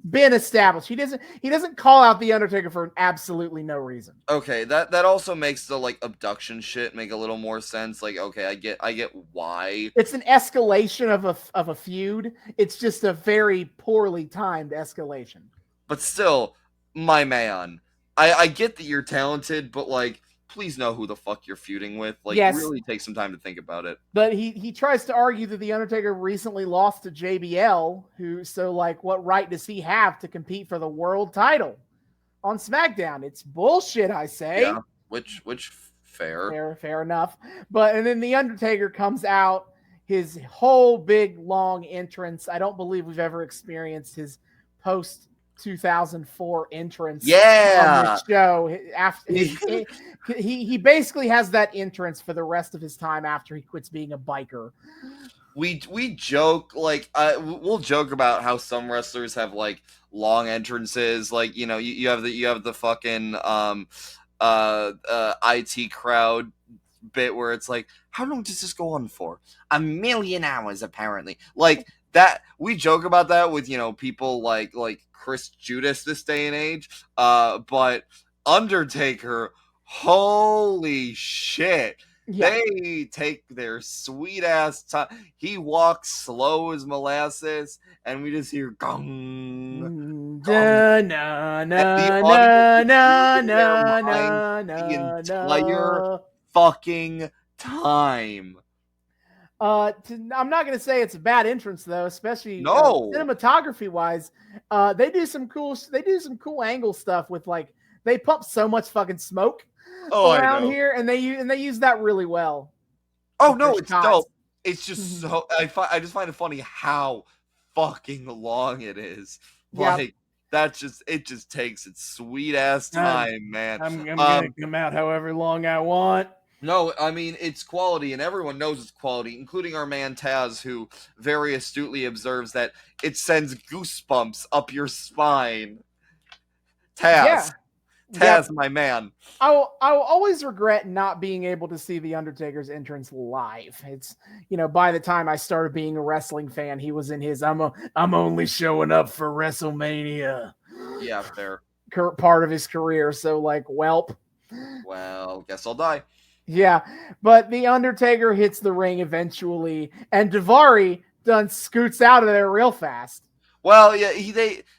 been established. He doesn't call out the Undertaker for absolutely no reason. Okay, that also makes the like abduction shit make a little more sense. Like, okay, I get why. It's an escalation of a feud. It's just a very poorly timed escalation. But still, my man, I get that you're talented, but like, please know who the fuck you're feuding with. Like, really take some time to think about it. But he tries to argue that the Undertaker recently lost to JBL, so like, what right does he have to compete for the world title on SmackDown? It's bullshit, I say. Yeah, which fair enough. And then the Undertaker comes out, his whole big long entrance. I don't believe we've ever experienced his post 2004 entrance on the show. After he basically has that entrance for the rest of his time after he quits being a biker. We joke, like, we'll joke about how some wrestlers have like long entrances, like, you know, you have the fucking IT crowd bit where it's like, how long does this go on for? 1,000,000 hours apparently. Like that, we joke about that with, you know, people like Chris Judas this day and age. But Undertaker, holy shit. Yeah. They take their sweet ass time. He walks slow as molasses, and we just hear gong, gong. The entire fucking time. I'm not going to say it's a bad entrance though, especially cinematography wise. They do some cool angle stuff with, like, they pump so much fucking smoke around here, and they use that really well. Oh no, it's dope. It's just so I just find it funny how fucking long it is. Like it just takes its sweet ass time, man. I'm gonna come out however long I want. No, I mean, it's quality, and everyone knows it's quality, including our man Taz, who very astutely observes that it sends goosebumps up your spine. Taz, my man. I will always regret not being able to see The Undertaker's entrance live. It's, you know, by the time I started being a wrestling fan, he was in his I'm only showing up for WrestleMania. Yeah, fair. Part of his career, so like, welp. Well, guess I'll die. Yeah, but the Undertaker hits the ring eventually, and Daivari done scoots out of there real fast. Well, yeah,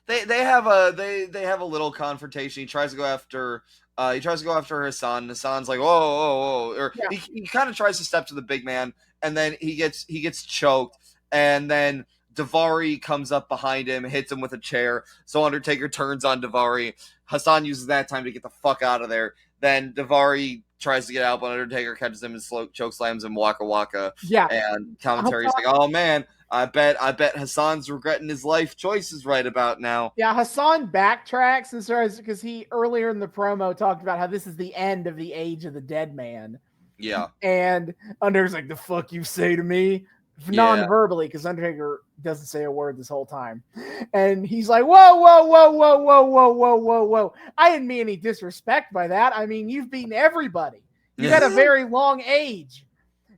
they have a little confrontation. He tries to go after Hussan. Hassan's like, whoa. Or he kind of tries to step to the big man, and then he gets choked, and then Daivari comes up behind him, hits him with a chair. So Undertaker turns on Daivari. Hassan uses that time to get the fuck out of there. Then Daivari tries to get out, but Undertaker catches him and choke slams him, waka waka. Yeah. And commentary's like, oh man, I bet Hassan's regretting his life choices right about now. Yeah, Hassan backtracks and starts because he earlier in the promo talked about how this is the end of the age of the dead man. Yeah. And Undertaker's like, the fuck you say to me? Non-verbally, because Undertaker doesn't say a word this whole time. And he's like, whoa, whoa, whoa, whoa, whoa, whoa, whoa, whoa, whoa. I didn't mean any disrespect by that. I mean, you've beaten everybody. You've had a very long age.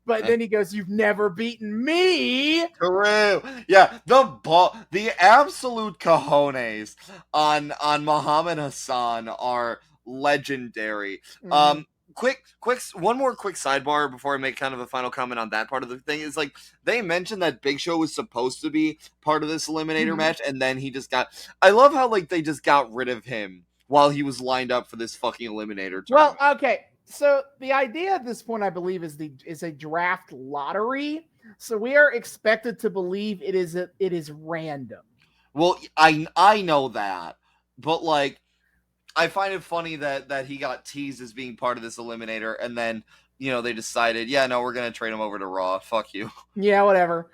But then he goes, you've never beaten me. True. Yeah, the absolute cojones on Mohammed Hussan are legendary. Mm-hmm. Quick, one more quick sidebar before I make kind of a final comment on that part of the thing is like they mentioned that Big Show was supposed to be part of this Eliminator match, and then he just got. I love how like they just got rid of him while he was lined up for this fucking Eliminator tournament. Well, okay. So the idea at this point, I believe, is a draft lottery. So we are expected to believe it is random. Well, I know that, but like. I find it funny that he got teased as being part of this Eliminator, and then, they decided, yeah, no, we're going to trade him over to Raw. Fuck you. Yeah, whatever.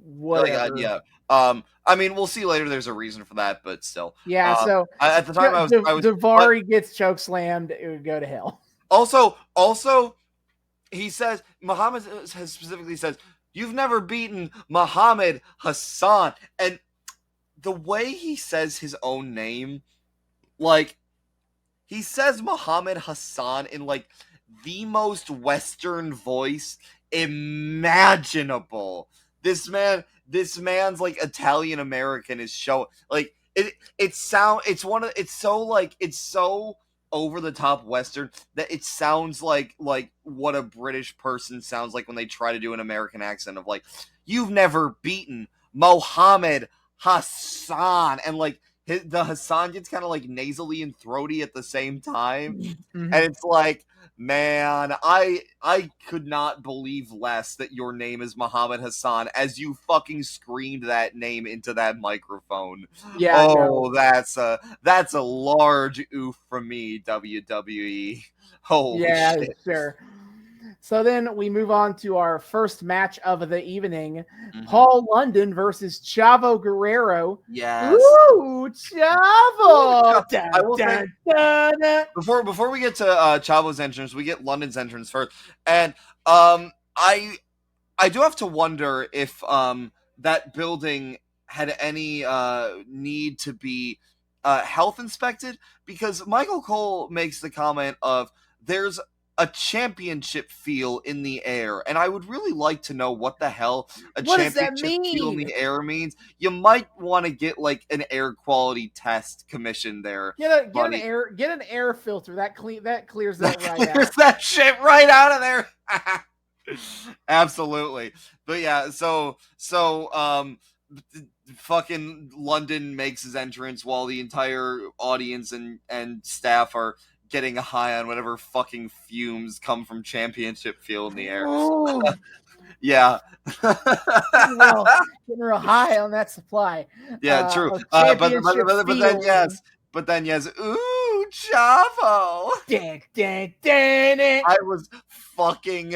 Yeah. I mean, we'll see later there's a reason for that, but still. Yeah, so at the time I was Daivari gets chokeslammed, it would go to hell. Also, he says, Muhammad has specifically says, you've never beaten Mohammed Hussan. And the way he says his own name, like, he says Mohammed Hussan in, like, the most Western voice imaginable. This man's, like, Italian-American is like, it's so over-the-top Western that it sounds like what a British person sounds like when they try to do an American accent of, like, you've never beaten Mohammed Hussan. And, like, the Hassan gets kind of like nasally and throaty at the same time. Mm-hmm. And it's like, man, I could not believe less that your name is Mohammed Hussan as you fucking screamed that name into that microphone. Yeah. Oh, that's a large oof from me, WWE. Holy shit. Sure. So then we move on to our first match of the evening. Mm-hmm. Paul London versus Chavo Guerrero. Yes. Ooh, Chavo! I will say, before we get to Chavo's entrance, we get London's entrance first. And I do have to wonder if that building had any need to be health inspected, because Michael Cole makes the comment of there's a championship feel in the air, and I would really like to know what the hell championship feel in the air means. You might want to get like an air quality test commission there. Get an air filter that clears that right out. Clears that shit right out of there. Absolutely. But yeah, so fucking London makes his entrance while the entire audience and staff are getting high on whatever fucking fumes come from championship field in the air. Yeah. Getting real high on that supply. Yeah, true. But then yes, ooh, Chavo. I was fucking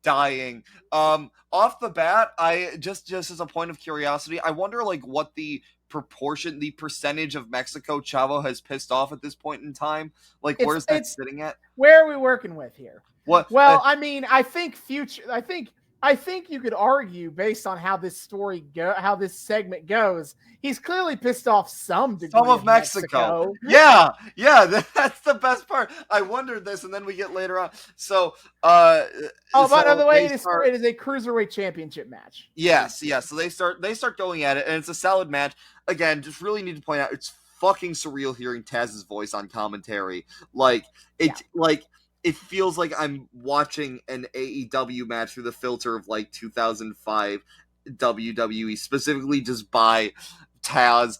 dying. Off the bat, I just as a point of curiosity, I wonder like what the percentage of Mexico Chavo has pissed off at this point in time. Like, where's that sitting at? Where are we working with here? What? Well, I mean, I think you could argue based on how this segment goes, he's clearly pissed off some of Mexico. Yeah, that's the best part. I wondered this, and then we get later on. So, by the way, it is a cruiserweight championship match. Yes. So they start going at it, and it's a solid match. Again, just really need to point out, it's fucking surreal hearing Taz's voice on commentary. Like it feels like I'm watching an AEW match through the filter of like 2005 WWE, specifically just by Taz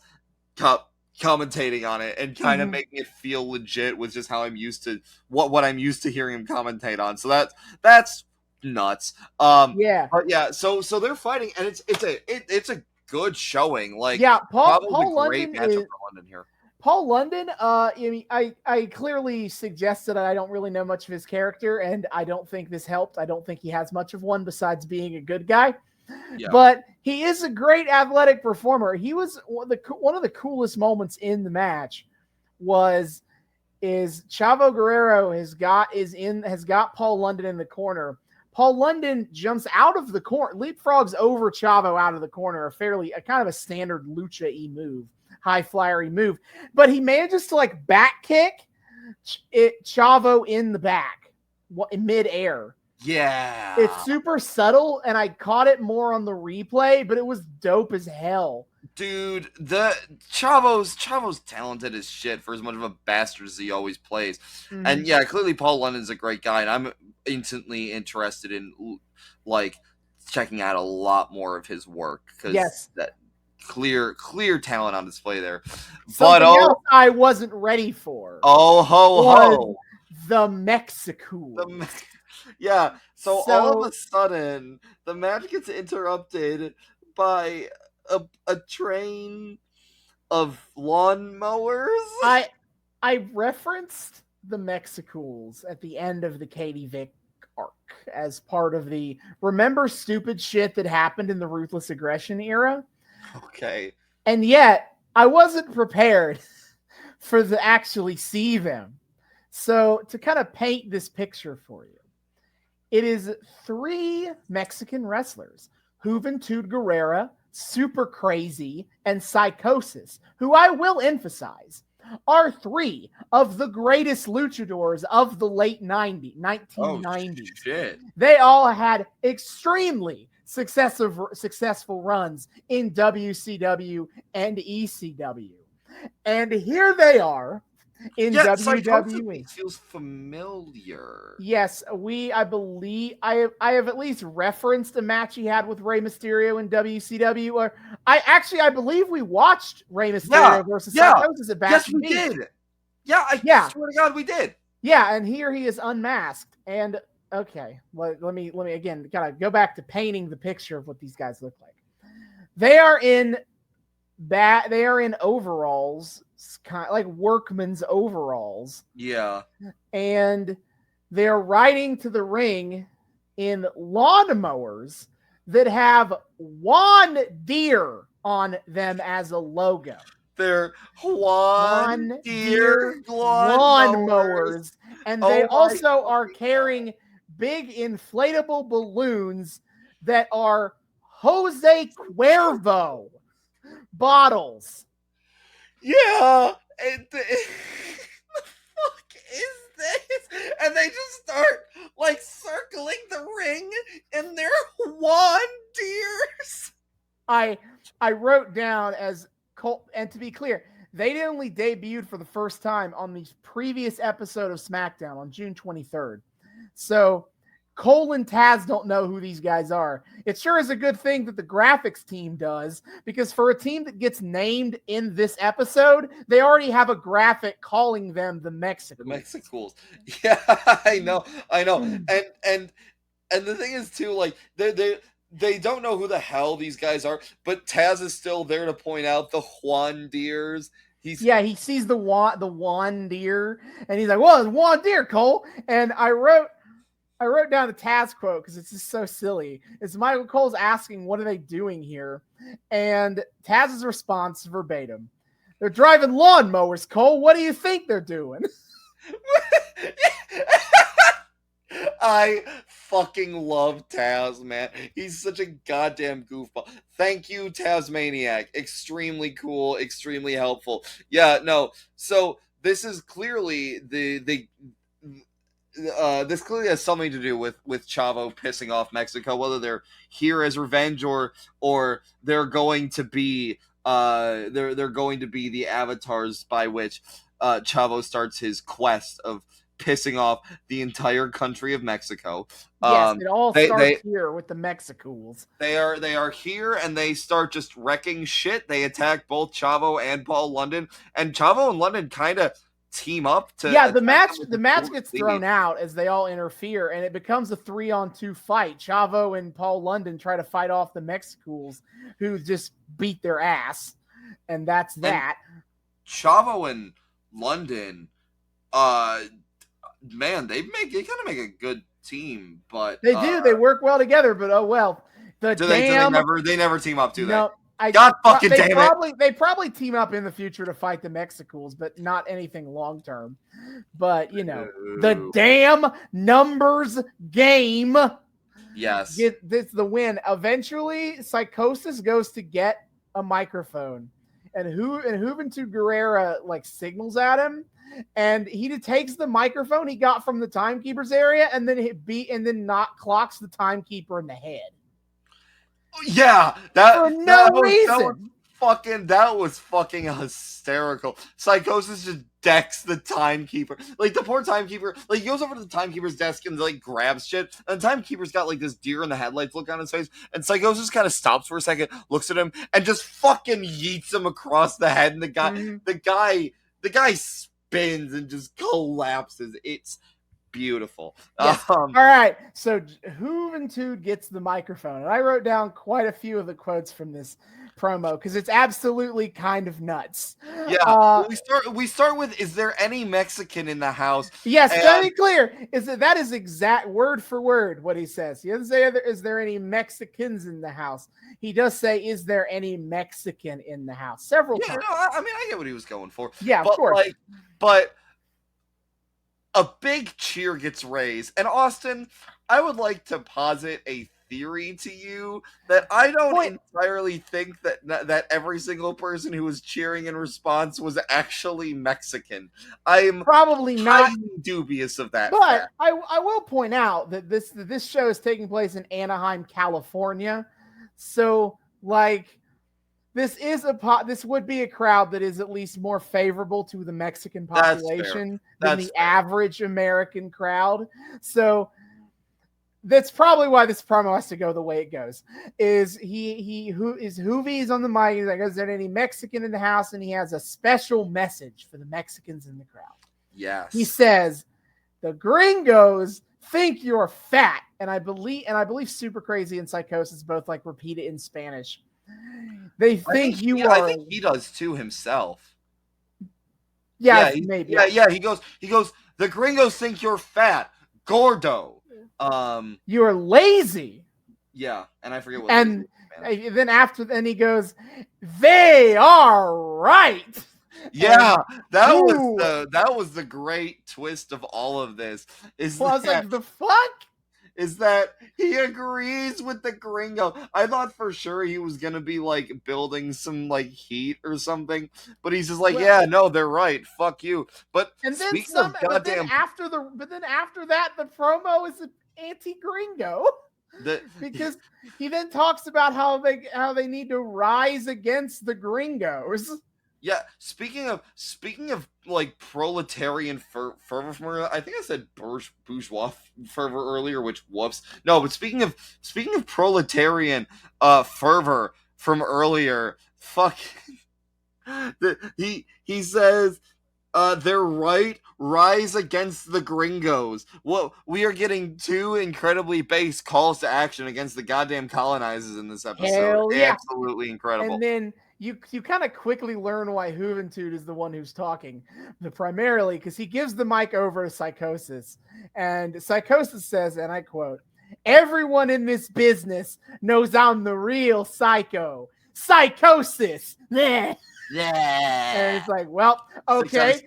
commentating on it and kind of making it feel legit with just how I'm used to what I'm used to hearing him commentate on. So that's nuts. But yeah, so they're fighting, and it's a good showing. Like, yeah, Paul great London matchup for London here. Paul London, I clearly suggested that I don't really know much of his character, and I don't think this helped. I don't think he has much of one besides being a good guy. Yeah. But he is a great athletic performer. He was one of the coolest moments in the match is Chavo Guerrero has got Paul London in the corner. Paul London jumps out of the corner, leapfrogs over Chavo out of the corner, a kind of a standard lucha-y move, high flyery move. But he manages to like back kick Chavo in the back in midair. Yeah. It's super subtle, and I caught it more on the replay, but it was dope as hell. Dude, the Chavo's talented as shit for as much of a bastard as he always plays. Mm-hmm. And yeah, clearly Paul London's a great guy, and I'm instantly interested in like checking out a lot more of his work because that clear talent on display there. Something else I wasn't ready for. Oh ho ho! The MEXICOOLS. Yeah, so all of a sudden the match gets interrupted by a train of lawnmowers. I referenced the MEXICOOLS at the end of the Katie Vick arc as part of the remember stupid shit that happened in the Ruthless Aggression era. Okay. And yet I wasn't prepared to actually see them. So to kind of paint this picture for you, it is 3 Mexican wrestlers, Juventud Guerrera, Super Crazy, and Psychosis, who I will emphasize are 3 of the greatest luchadors of the late 1990s. Oh, shit. They all had extremely successful runs in WCW and ECW. And here they are in WWE. Feels familiar. Yes, I believe I have at least referenced a match he had with Rey Mysterio in WCW. Or I believe we watched Rey Mysterio versus Psychosis at Bash. Yes, we did. I swear to God, we did. Yeah, and here he is unmasked. And okay, let me again kind of go back to painting the picture of what these guys look like. They are in overalls, kind of like workman's overalls. Yeah. And they're riding to the ring in lawnmowers that have Juan Deere on them as a logo. They're Juan Deere lawnmowers. And they also are carrying big inflatable balloons that are Jose Cuervo bottles. Yeah. The fuck is this? And they just start like circling the ring in their Juan Deeres. I wrote down as Cole, and to be clear, they only debuted for the first time on the previous episode of SmackDown on June 23rd. So Cole and Taz don't know who these guys are. It sure is a good thing that the graphics team does, because for a team that gets named in this episode, they already have a graphic calling them the MEXICOOLS. The MEXICOOLS. Yeah, I know. And the thing is too, like they don't know who the hell these guys are, but Taz is still there to point out the Juan Deeres. He sees the Juan Deere, and he's like, "Well, it's Juan Deere, Cole." And I wrote down the Taz quote because it's just so silly. It's Michael Cole's asking, "What are they doing here?" And Taz's response verbatim: "They're driving lawnmowers, Cole. What do you think they're doing?" I fucking love Taz, man. He's such a goddamn goofball. Thank you, Tazmaniac. Extremely cool, extremely helpful. Yeah, no. So this is clearly this clearly has something to do with Chavo pissing off Mexico, whether they're here as revenge or they're going to be they're going to be the avatars by which Chavo starts his quest of pissing off the entire country of Mexico. Yes, it all starts here with the MEXICOOLS. They are here, and they start just wrecking shit. They attack both Chavo and Paul London, and Chavo and London kind of team up to the match gets thrown out as they all interfere, and it becomes a 3-on-2 fight. Chavo and Paul London try to fight off the MEXICOOLS, who just beat their ass, and that's that. And Chavo and London, man, they kind of make a good team, but they do. They work well together, but oh well. They never team up, do no, they? God fucking damn it! They probably team up in the future to fight the MEXICOOLS, but not anything long term. But the damn numbers game. Yes, it's the win. Eventually, Psychosis goes to get a microphone, and Juventud Guerrera signals at him. And he takes the microphone he got from the timekeeper's area, and then clocks the timekeeper in the head. Yeah, for no reason. That was fucking hysterical. Psychosis just decks the timekeeper. The poor timekeeper, he goes over to the timekeeper's desk and grabs shit. And the timekeeper's got this deer in the headlights look on his face. And Psychosis kind of stops for a second, looks at him, and just fucking yeets him across the head. And the guy spins and just collapses. It's beautiful. Yes. All right, so Juventud gets the microphone, and I wrote down quite a few of the quotes from this promo because it's absolutely kind of nuts. Yeah, we start with, is there any Mexican in the house? Yes, very clear. That is exact word for word what he says. He doesn't say, is there any Mexicans in the house? He does say, is there any Mexican in the house? Several times. I get what he was going for. Yeah, of course. But a big cheer gets raised. And Austin, I would like to posit a theory to you that I don't entirely think that every single person who was cheering in response was actually Mexican. I'm probably not dubious of that. But I will point out that this show is taking place in Anaheim, California. So this would be a crowd that is at least more favorable to the Mexican population than the average American crowd. So that's probably why this promo has to go the way it goes. Is Juvi's on the mic? He's like, is there any Mexican in the house? And he has a special message for the Mexicans in the crowd. Yes. He says, the gringos think you're fat. And I believe Super Crazy and Psychosis both repeat it in Spanish. They think you are. I think he does too himself. Yeah, maybe. Yeah. He goes. The gringos think you're fat, gordo. You're lazy. Yeah, and I forget what. And then he goes, they are right. Yeah, that was the great twist of all of this. I was like, the fuck? Is that he agrees with the gringo. I thought for sure he was gonna be building some heat or something, but he's just yeah, no, they're right. Fuck you. But then after that, the promo is anti-gringo because he then talks about how they need to rise against the gringos. Yeah, speaking of proletarian fervor from earlier, I think I said bourgeois fervor earlier, which whoops. No, but speaking of proletarian fervor from earlier, fuck. He says they're right, rise against the gringos. Well, we are getting two incredibly base calls to action against the goddamn colonizers in this episode. Hell yeah. Absolutely incredible. And then you kind of quickly learn why Juventud is the one who's talking, primarily because he gives the mic over to Psychosis. And Psychosis says, and I quote, everyone in this business knows I'm the real psycho. Psychosis. Yeah. And it's like, well, okay.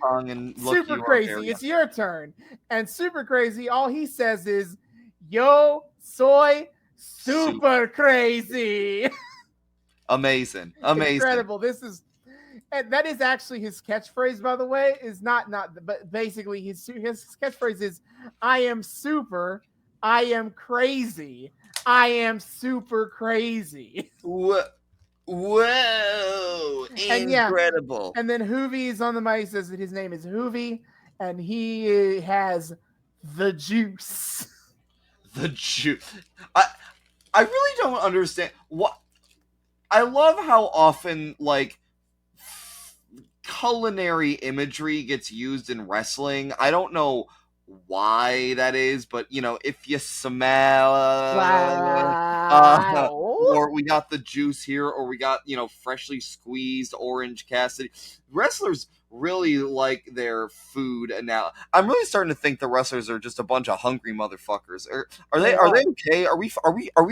Super Crazy, it's your turn. And Super Crazy, all he says is, yo soy super crazy. Amazing. Incredible. That is actually his catchphrase, by the way, is not, but basically his catchphrase is, I am super, I am crazy, I am super crazy. Whoa, incredible. And then Juvi's on the mic, says that his name is Juvi, and he has the juice. The juice. I really don't understand what. I love how often culinary imagery gets used in wrestling. I don't know why that is, but if you smell or we got the juice here, or we got freshly squeezed Orange Cassidy. Wrestlers really like their food, and now I'm really starting to think the wrestlers are just a bunch of hungry motherfuckers. Are they okay? Are we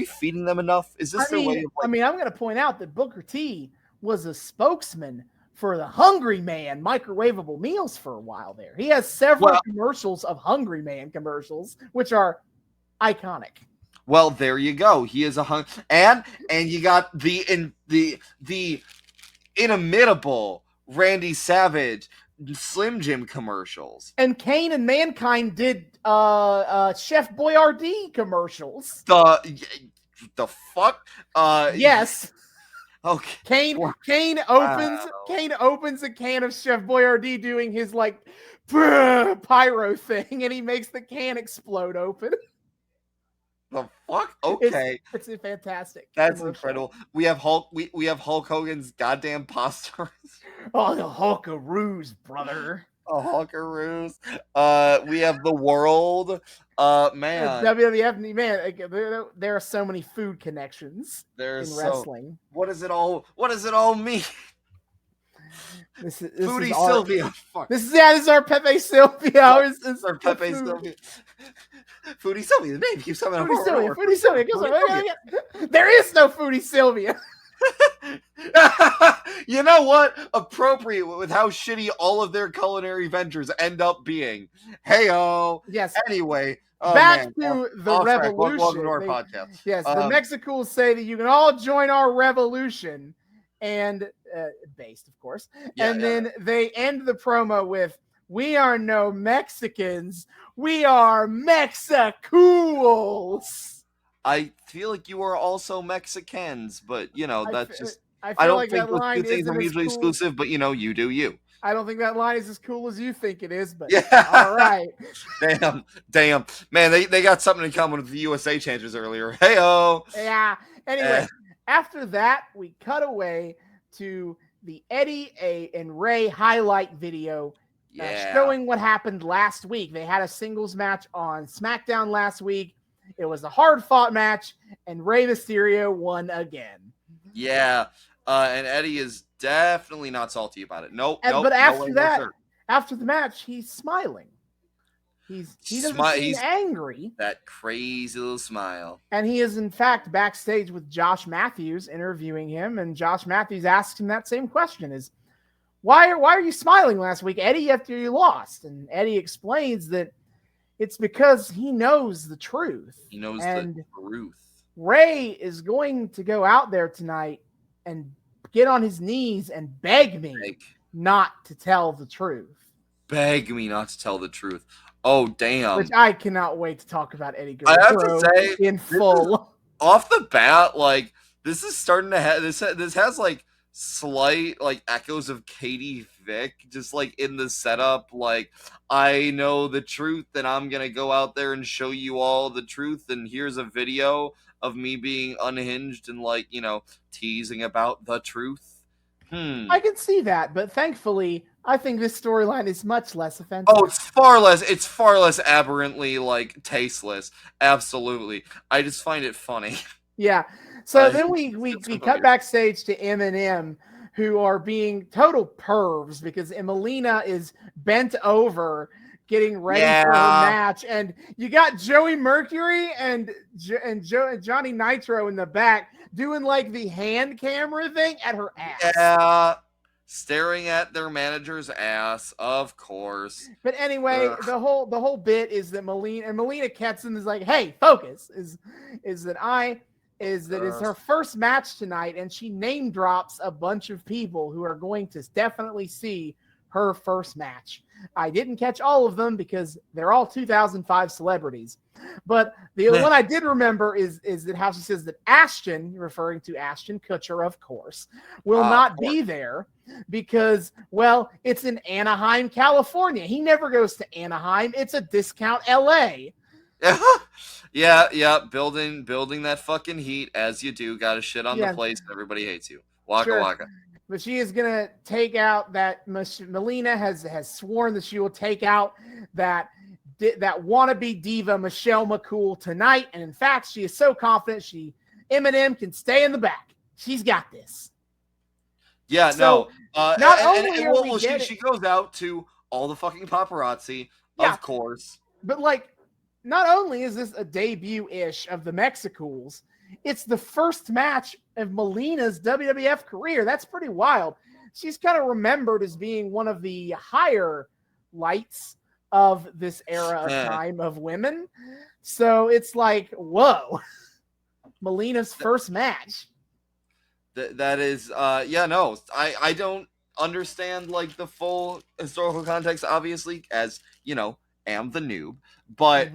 feeding them enough? Is this their way of I'm going to point out that Booker T was a spokesman for the Hungry Man microwavable meals for a while there. He has several commercials of Hungry Man commercials, which are iconic. Well, there you go. He is a and you got the inimitable Randy Savage Slim Jim commercials. And Kane and Mankind did Chef Boyardee commercials. The fuck? Yes. Okay. Kane opens a can of Chef Boyardee doing his pyro thing, and he makes the can explode open. The fuck? Okay. It's fantastic. That's incredible. We have Hulk. We have Hulk Hogan's goddamn pasta. Oh, the Hulkaroos, brother. Oh, Hulkaroos. We have the World. Man. WWF, man. There are so many food connections in wrestling. What does it all mean? This Foodie Sylvia. This is our Pepe Sylvia. This is our Pepe Sylvia. Foodie Sylvia. The name keeps coming up. Foodie Sylvia. There is no Foodie Sylvia. You know what? Appropriate with how shitty all of their culinary ventures end up being. Hey-o. Yes. Anyway. Back to the revolution. Welcome to our podcast. Yes, the MEXICOOLS say that you can all join our revolution, and based, of course. Then they end the promo with, "We are no Mexicans. We are MEXICOOLS." I feel like you are also Mexicans, but that's just. I don't like think that those line two things are mutually exclusive, but you do you. I don't think that line is as cool as you think it is, but yeah. All right. Damn. Man, they got something in common with the USA changes earlier. Hey-o. Yeah. Anyway, after that, we cut away to the Eddie and Ray highlight video showing what happened last week. They had a singles match on Smackdown last week. It was a hard-fought match, and Rey Mysterio won again. Yeah, and Eddie is definitely not salty about it. But after the match, he's smiling. He doesn't seem angry. That crazy little smile. And he is, in fact, backstage with Josh Matthews interviewing him, and Josh Matthews asks him that same question: "Is why are you smiling last week, Eddie, after you lost?" And Eddie explains that it's because he knows the truth. He knows the truth. Ray is going to go out there tonight and get on his knees and beg me not to tell the truth. Beg me not to tell the truth. Oh, damn. Which I cannot wait to talk about Eddie Guerrero I have to say, in full. Off the bat, this is starting to have this has slight echoes of Katie Vick, just in the setup. I know the truth, and I'm gonna go out there and show you all the truth, and here's a video of me being unhinged and teasing about the truth. I can see that, but thankfully I think this storyline is much less offensive. Oh, it's far less aberrantly tasteless. Absolutely. I just find it funny. Yeah. So then we cut backstage to M&M, who are being total pervs because Melina is bent over getting ready for her match, and you got Joey Mercury and Johnny Nitro in the back doing the hand camera thing at her ass. Yeah, staring at their manager's ass, of course. But anyway, the whole bit is that Melina Ketson is like, "Hey, focus!" Is her first match tonight, and she name drops a bunch of people who are going to definitely see her first match. I didn't catch all of them because they're all 2005 celebrities. But the one I did remember is that how she says that Ashton, referring to Ashton Kutcher, of course, will not be there because, well, it's in Anaheim, California. He never goes to Anaheim. It's a discount LA. Yeah, building that fucking heat as you do. Got to shit on the place and everybody hates you. Waka waka. But she is going to take out that Melina has sworn that she will take out that wannabe diva Michelle McCool tonight. And in fact, she is so confident Eminem can stay in the back. She's got this. Yeah, so, no. Not only she goes out to all the fucking paparazzi, of course. But like, not only is this a debut-ish of the MEXICOOLS, it's the first match of Melina's WWF career. That's pretty wild. She's kind of remembered as being one of the higher lights of this era of time of women. So it's like, whoa, Melina's first match. That is, no, I don't understand like the full historical context, obviously, as you know, am the noob, but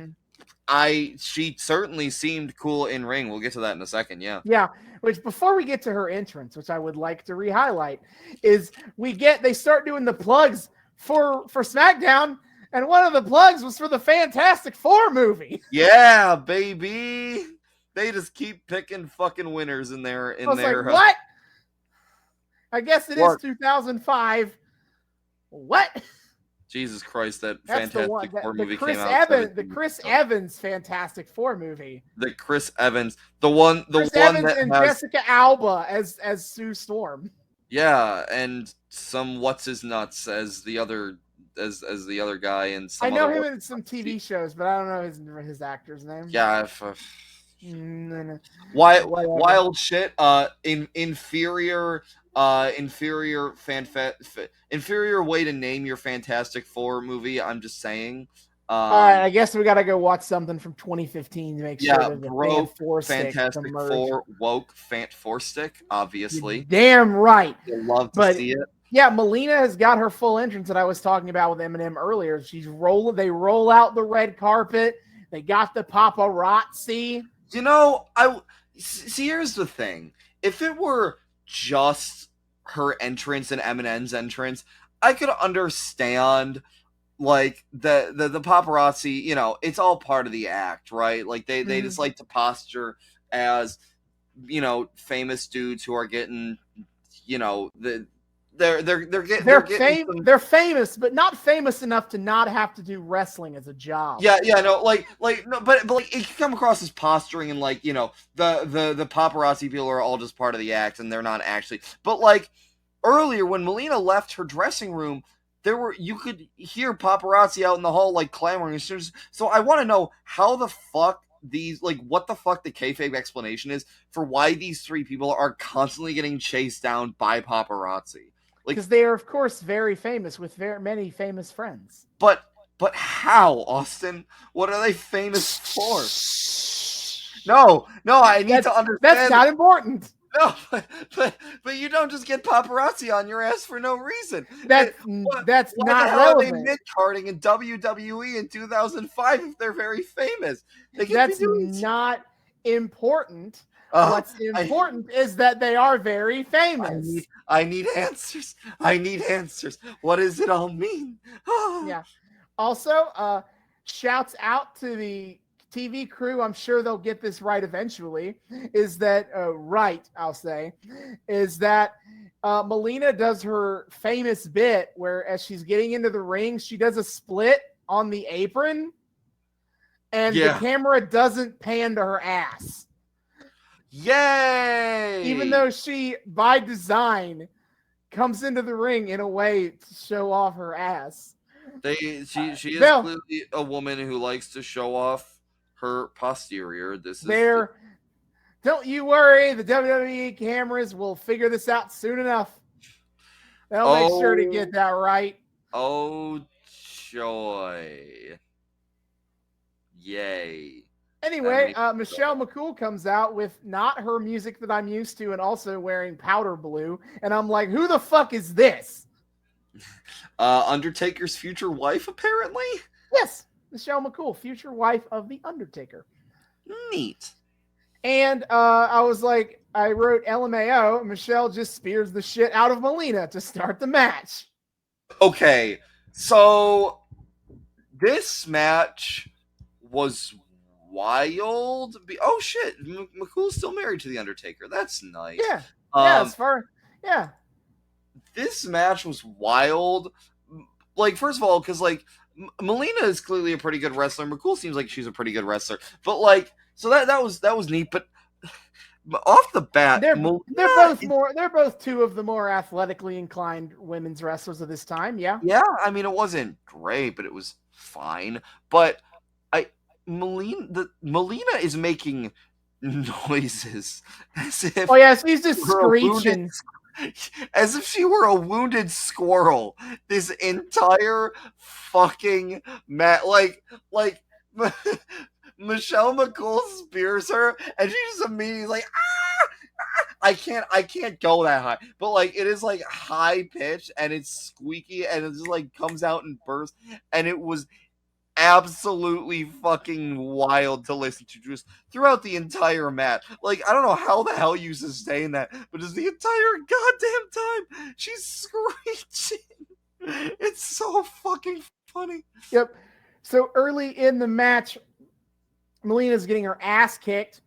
she certainly seemed cool in ring. We'll get to that in a second. Yeah. Which before we get to her entrance, which I would like to re-highlight, is they start doing the plugs for Smackdown, and one of the plugs was for the Fantastic Four movie. Yeah, baby. They just keep picking fucking winners in there. I was like, what? I guess it is 2005. What? Jesus Christ, that's Fantastic Four movie came out. The Chris Evans Fantastic Four movie. The Chris Evans. The one Evans that and has Jessica Alba as Sue Storm. Yeah, and some what's his nuts as the other guy and some I know him in some TV shows, but I don't know his actor's name. Yeah, wild shit. Inferior way to name your Fantastic Four movie. I'm just saying. All right, I guess we gotta go watch something from 2015 to make sure that the Fantastic Four woke Fant Four Stick, obviously. You're damn right. You'd love to see it. Yeah, Melina has got her full entrance that I was talking about with Eminem earlier. They roll out the red carpet. They got the paparazzi. You know, here's the thing. If it were just her entrance and Eminem's entrance, I could understand like the paparazzi, you know, it's all part of the act, right? Like they just like to posture as, you know, famous dudes who are getting, you know, they're famous, but not famous enough to not have to do wrestling as a job. But it can come across as posturing and like, you know, the paparazzi people are all just part of the act and they're not actually. But like earlier when Melina left her dressing room, you could hear paparazzi out in the hall like clamoring. So I want to know how the fuck what the fuck the kayfabe explanation is for why these three people are constantly getting chased down by paparazzi. Because they are, of course, very famous with very many famous friends. But how, Austin? What are they famous for? No, I need to understand. That's not important. No, but you don't just get paparazzi on your ass for no reason. That's not relevant. Are they mid-carding in WWE in 2005 if they're very famous? That's not important. What's important is that they are very famous. I need answers. What does it all mean? Yeah. Also, shouts out to the TV crew. I'm sure they'll get this right eventually. Is that Melina does her famous bit where as she's getting into the ring, she does a split on the apron and the camera doesn't pan to her ass. Yay! Even though she, by design, comes into the ring in a way to show off her ass. She is clearly a woman who likes to show off her posterior. Don't you worry, the WWE cameras will figure this out soon enough. They'll make sure to get that right. Oh, joy. Yay. Anyway, Michelle McCool comes out with not her music that I'm used to and also wearing powder blue. And I'm like, who the fuck is this? Undertaker's future wife, apparently? Yes, Michelle McCool, future wife of The Undertaker. Neat. And I was like, I wrote LMAO. Michelle just spears the shit out of Melina to start the match. Okay, so this match was wild. Oh shit, McCool's still married to The Undertaker. That's nice. Yeah. this match was wild. Like, first of all, because, like, Melina is clearly a pretty good wrestler. McCool seems like she's a pretty good wrestler. But, like, so that was neat. But off the bat, they're both two of the more athletically inclined women's wrestlers of this time. Yeah. Yeah, I mean, it wasn't great, but it was fine. But Melina is making noises as if she's just screeching. As if she were a wounded squirrel. This entire fucking like Michelle McCool spears her, and she just immediately like, I can't go that high, but like it is like high pitched and it's squeaky and it just like comes out and bursts, and it was absolutely fucking wild to listen to just throughout the entire match. Like, I don't know how the hell you sustain that, but just the entire goddamn time she's screeching. It's so fucking funny. Yep. So early in the match, Melina's getting her ass kicked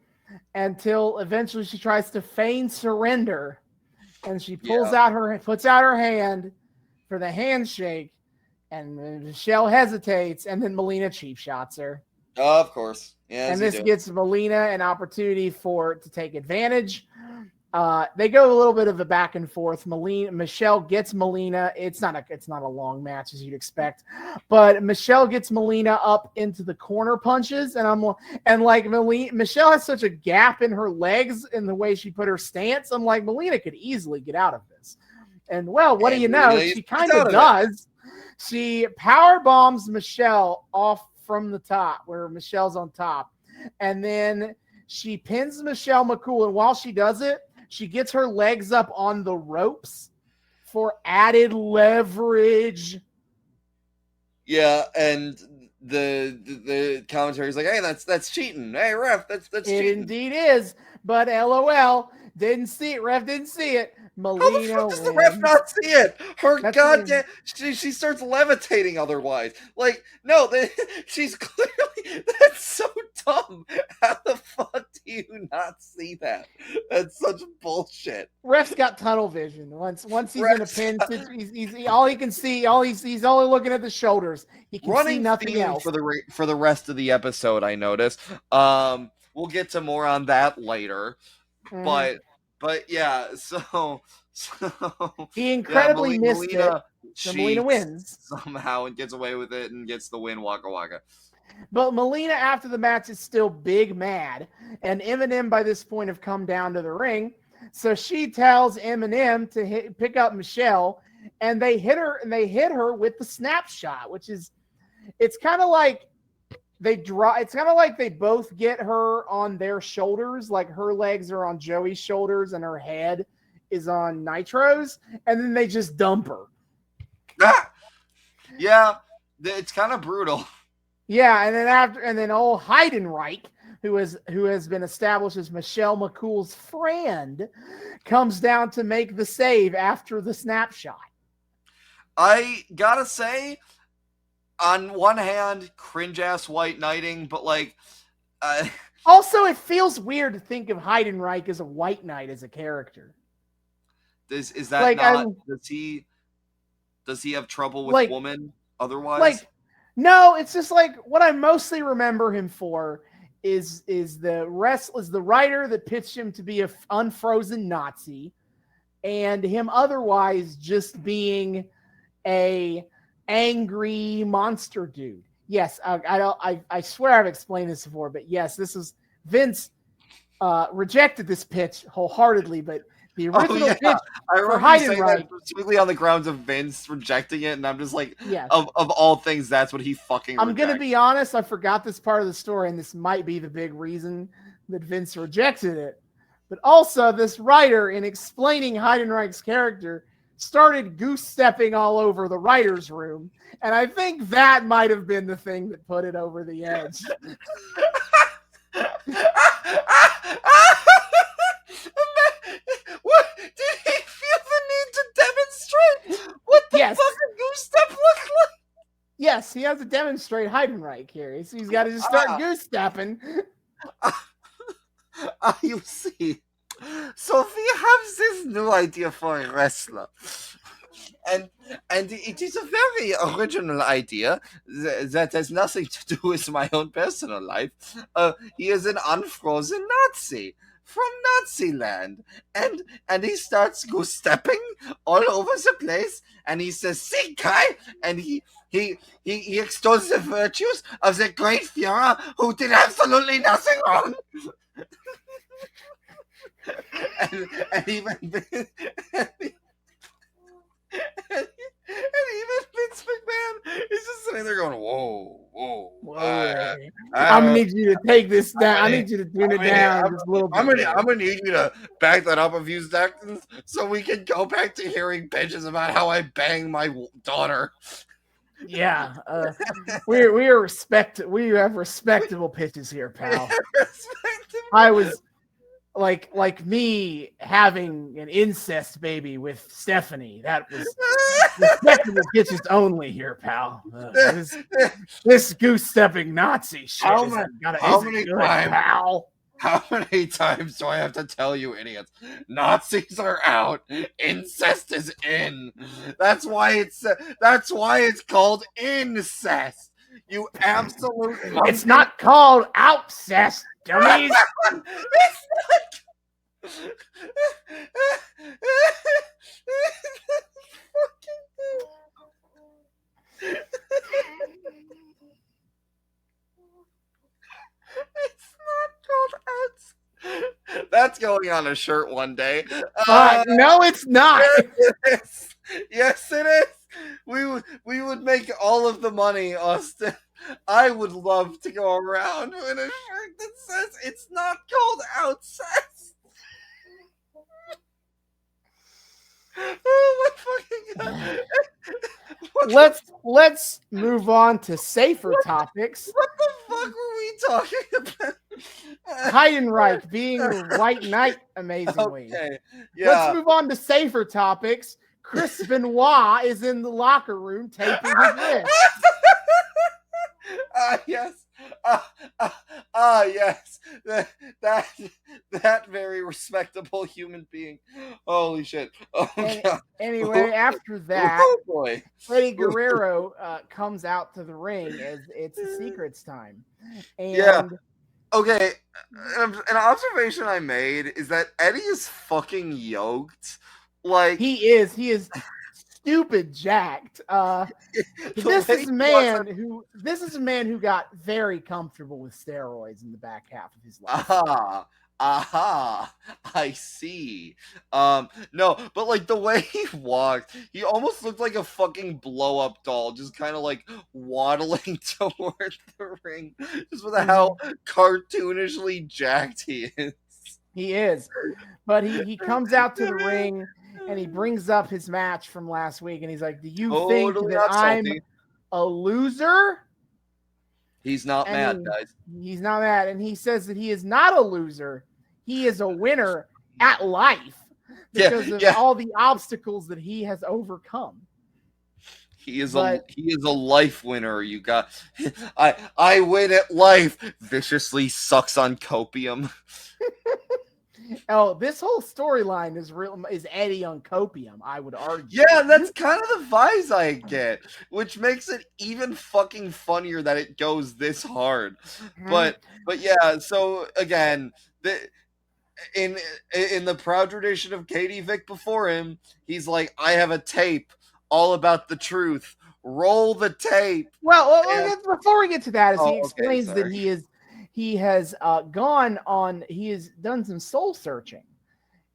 until eventually she tries to feign surrender, and she puts out her hand for the handshake. And Michelle hesitates, and then Melina cheap shots her. Of course. Yeah. And this gives Melina an opportunity to take advantage. They go a little bit of a back and forth. Michelle gets Melina. It's not a long match as you'd expect, but Michelle gets Melina up into the corner punches, Michelle has such a gap in her legs in the way she put her stance. I'm like, Melina could easily get out of this. And well, what do you know? She kind of does. She power bombs Michelle off from the top where Michelle's on top. And then she pins Michelle McCool. And while she does it, she gets her legs up on the ropes for added leverage. Yeah, and the commentary is like, hey, that's cheating. Hey, ref, that's cheating. It indeed is. But LOL, didn't see it. Ref didn't see it. Melina How the fuck does the ref not see it? She starts levitating otherwise. Like, no, she's clearly, that's so dumb. How the fuck do you not see that? That's such bullshit. Ref's got tunnel vision. Once he's in a pin, he's all he can see. He's only looking at the shoulders. He can see nothing else. For the rest of the episode, I noticed. We'll get to more on that later, But yeah, so he incredibly missed it. So Melina wins somehow and gets away with it and gets the win. Waka waka. But Melina after the match is still big mad, and Eminem by this point have come down to the ring. So she tells Eminem to pick up Michelle, and they hit her with the snapshot, which is it's kind of like it's kind of like they both get her on their shoulders, like her legs are on Joey's shoulders and her head is on Nitro's, and then they just dump her. Yeah, it's kind of brutal. Yeah, and then old Heidenreich, who has been established as Michelle McCool's friend, comes down to make the save after the snapshot. I gotta say, on one hand, cringe-ass white knighting, but like... Also, it feels weird to think of Heidenreich as a white knight as a character. Is that like, not... Does he have trouble with women otherwise? Like, no, it's just like what I mostly remember him for is the writer that pitched him to be an unfrozen Nazi, and him otherwise just being a angry monster dude. Yes, I swear I've explained this before, but yes, this is Vince rejected this pitch wholeheartedly, but the original pitch for Heidenreich, specifically on the grounds of Vince rejecting it, and I'm just like, of all things, that's what he fucking rejected. I'm going to be honest, I forgot this part of the story, and this might be the big reason that Vince rejected it. But also, this writer, in explaining Heidenreich's character, started goose-stepping all over the writer's room, and I think that might have been the thing that put it over the edge. What did he feel the need to demonstrate? What the fuck does goose-step look like? Yes, he has to demonstrate Heidenreich here. So he's got to just start goose-stepping. You see, Sophie has this new idea for a wrestler. and it is a very original idea that has nothing to do with my own personal life. He is an unfrozen Nazi from Nazi land, and he starts goose-stepping all over the place, and he says, "See, Kai," and he extols the virtues of the great Führer who did absolutely nothing wrong. and even and even Vince McMahon is just sitting there going, whoa. I'm gonna need you to take this down. I need you to tune it down just a little bit. I'm gonna need you to back that up a few seconds so we can go back to hearing bitches about how I bang my daughter. Yeah, we have respectable pitches here, pal. I was like me having an incest baby with Stephanie. That was respectable pitches only here, pal. This goose-stepping Nazi shit. How many times, pal? How many times do I have to tell you, idiots? Nazis are out. Incest is in. That's why it's called incest. You absolute. It's not called outcest, dummies. It's not. It's not called outs. That's going on a shirt one day. No, it's not. Yes, it is. We would make all of the money, Austin. I would love to go around in a shirt that says it's not called outcest. Oh my fucking god. Let's move on to safer topics. What the fuck were we talking about? Heidenreich being the White Knight amazingly. Okay. Yeah. Let's move on to safer topics. Chris Benoit is in the locker room taping his wrist. Yes. Yes. That very respectable human being. Holy shit. Oh, God. Anyway, after that, oh boy. Eddie Guerrero comes out to the ring as it's a secrets time. And yeah. Okay. An observation I made is that Eddie is fucking yoked. Like he is stupid jacked. This is a man who got very comfortable with steroids in the back half of his life. I see. No, but like the way he walked, he almost looked like a fucking blow up doll, just kind of like waddling towards the ring, just with how cartoonishly jacked he is. He is, but he comes out to the ring and he brings up his match from last week, and he's like, "Do you think that I'm a loser?" He's not mad, guys. He's not mad, and he says that he is not a loser. He is a winner at life because of all the obstacles that he has overcome. He is a life winner. You got I win at life. Viciously sucks on copium. Oh, this whole storyline is Eddie on copium, I would argue. Yeah, that's kind of the vibes I get, which makes it even fucking funnier that it goes this hard. But yeah, so again, in the proud tradition of Katie Vick before him, he's like, I have a tape all about the truth. Roll the tape. Well, before we get to that, he explains that he has done some soul searching,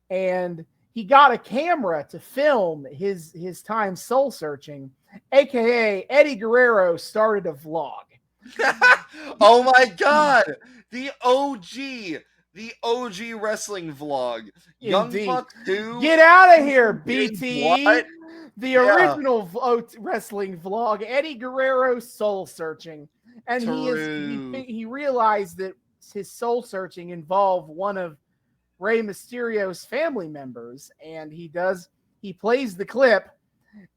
and he got a camera to film his time soul searching, aka Eddie Guerrero started a vlog. Oh my god, the OG wrestling vlog. Young Buck 2. Get out of here, BTE. What? The original wrestling vlog, Eddie Guerrero soul searching. And he realized that his soul searching involved one of Rey Mysterio's family members, and he plays the clip,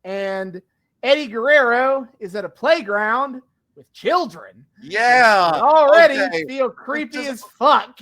and Eddie Guerrero is at a playground with children. Yeah. Already feel creepy as fuck.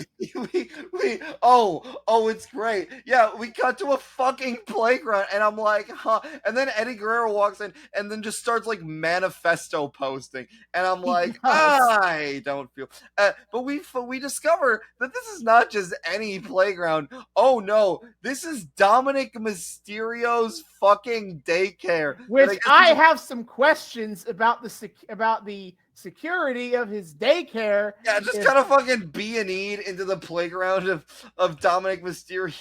It's great. Yeah, we cut to a fucking playground, and I'm like, huh. And then Eddie Guerrero walks in, and then just starts like manifesto posting, and I'm like, I don't feel. But we discover that this is not just any playground. Oh no, this is Dominik Mysterio's fucking daycare. Which I have some questions about the security of his daycare. Yeah, just kind of fucking B&E'd into the playground of Dominik Mysterio's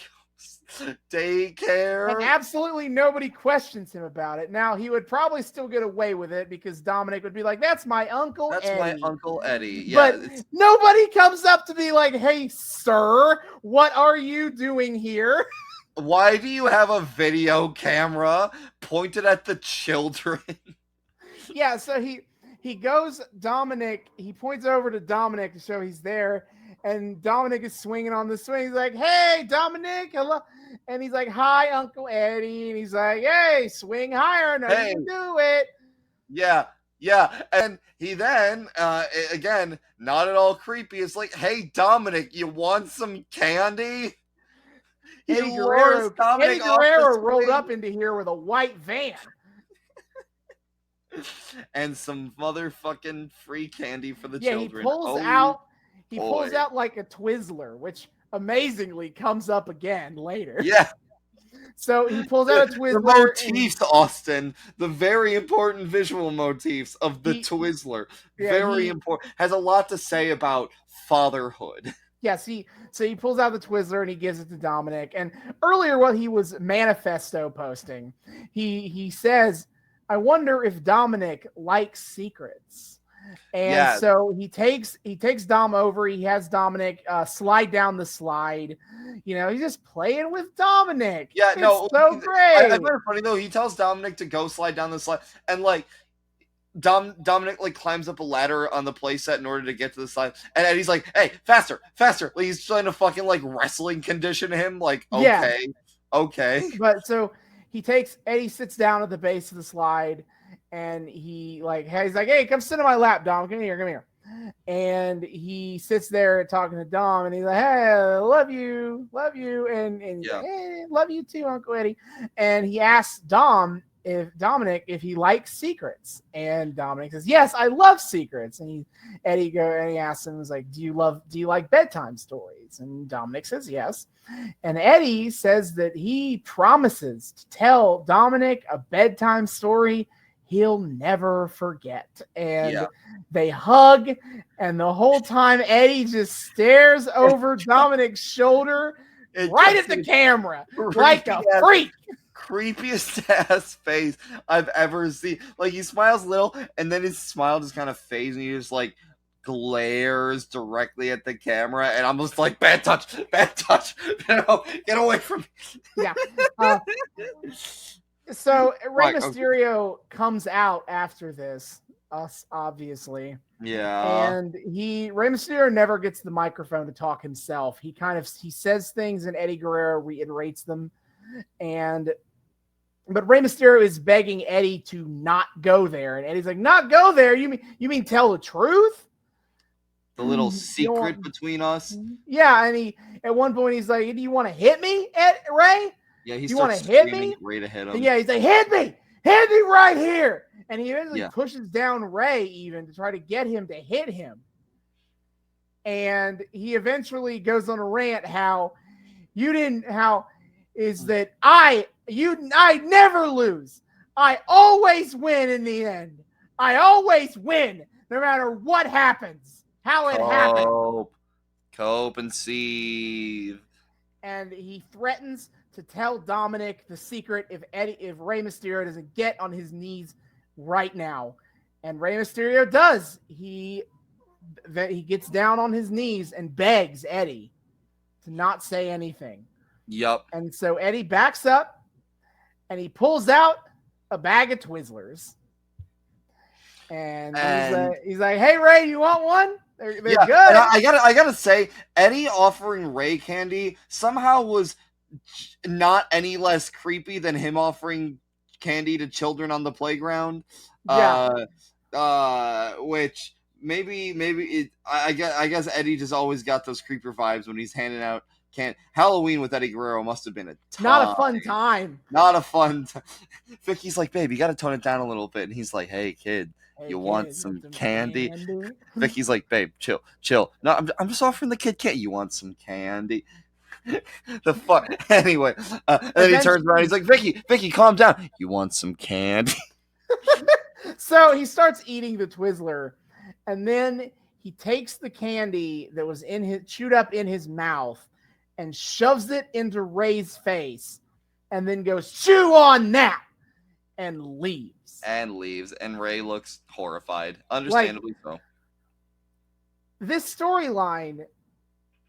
daycare. And absolutely nobody questions him about it. Now, he would probably still get away with it because Dominik would be like, that's my Uncle Eddie. That's my Uncle Eddie. Yeah, but nobody comes up to be like, hey, sir, what are you doing here? Why do you have a video camera pointed at the children? Yeah, so he goes, Dominik, he points over to Dominik to show he's there, and Dominik is swinging on the swing. He's like, hey, Dominik, hello. And he's like, hi, Uncle Eddie. And he's like, hey, swing higher. No, you can do it. Yeah. And he then, again, not at all creepy, is like, hey, Dominik, you want some candy? Eddie Guerrero rolled up into here with a white van. And some motherfucking free candy for the children. He pulls out like a Twizzler, which amazingly comes up again later. Yeah. So he pulls out a Twizzler. The motifs, Austin. The very important visual motifs of the Twizzler. Very important. Has a lot to say about fatherhood. Yes, so he pulls out the Twizzler and he gives it to Dominik. And earlier while he was manifesto posting, he says, I wonder if Dominik likes secrets. And so he takes Dom over. He has Dominik slide down the slide. You know, he's just playing with Dominik. Yeah, it's so great. I find it funny though. He tells Dominik to go slide down the slide, and like Dominik like climbs up a ladder on the playset in order to get to the slide, and Eddie's like, "Hey, faster!" Like he's trying to fucking like wrestling condition him. Like, okay. But so Eddie sits down at the base of the slide. And he's like, hey, come sit on my lap, Dom. Come here. And he sits there talking to Dom, and he's like, hey, love you. And he's like, hey, love you too, Uncle Eddie. And he asks Dominik if he likes secrets. And Dominik says, yes, I love secrets. And Eddie asks him, he's like, do you like bedtime stories? And Dominik says yes. And Eddie says that he promises to tell Dominik a bedtime story he'll never forget. And they hug, and the whole time Eddie just stares over Dominik's shoulder right at the camera like a freak. Creepiest ass face I've ever seen. Like, he smiles little, and then his smile just kind of fades, and he just like glares directly at the camera, and I'm just like, bad touch. Get away from me. Yeah. So Rey Mysterio comes out after this, obviously. Yeah. And Rey Mysterio never gets the microphone to talk himself. He says things and Eddie Guerrero reiterates them. But Rey Mysterio is begging Eddie to not go there. And Eddie's like, not go there? You mean tell the truth? The little secret between us? Yeah, and at one point he's like, do you want to hit me, Ray? Yeah, you want to hit me? Right ahead of him. Yeah, he's like, hit me right here. And he eventually pushes down Ray even to try to get him to hit him. And he eventually goes on a rant I never lose. I always win in the end. I always win, no matter what happens, how it happens. Cope and seethe. And he threatens to tell Dominik the secret if Rey Mysterio doesn't get on his knees right now. And Rey Mysterio does. He gets down on his knees and begs Eddie to not say anything. Yep. And so Eddie backs up and he pulls out a bag of Twizzlers. And he's like, hey, Ray, you want one? They're good. I gotta say, Eddie offering Ray candy somehow was not any less creepy than him offering candy to children on the playground. Yeah. which maybe I guess Eddie just always got those creeper vibes when he's handing out Halloween with Eddie Guerrero must have been a time. Not a fun time. Not a fun time. Vicky's like, babe, you got to tone it down a little bit, and he's like, hey kid, you want some candy? Vicky's like, babe, chill. No, I'm just offering the kid candy. You want some candy? The fuck. Anyway, and then he turns around. He's like, Vicky, calm down. You want some candy? So he starts eating the Twizzler, and then he takes the candy that was chewed up in his mouth and shoves it into Ray's face, and then goes, chew on that, and leaves. And Ray looks horrified. Understandably so. This storyline,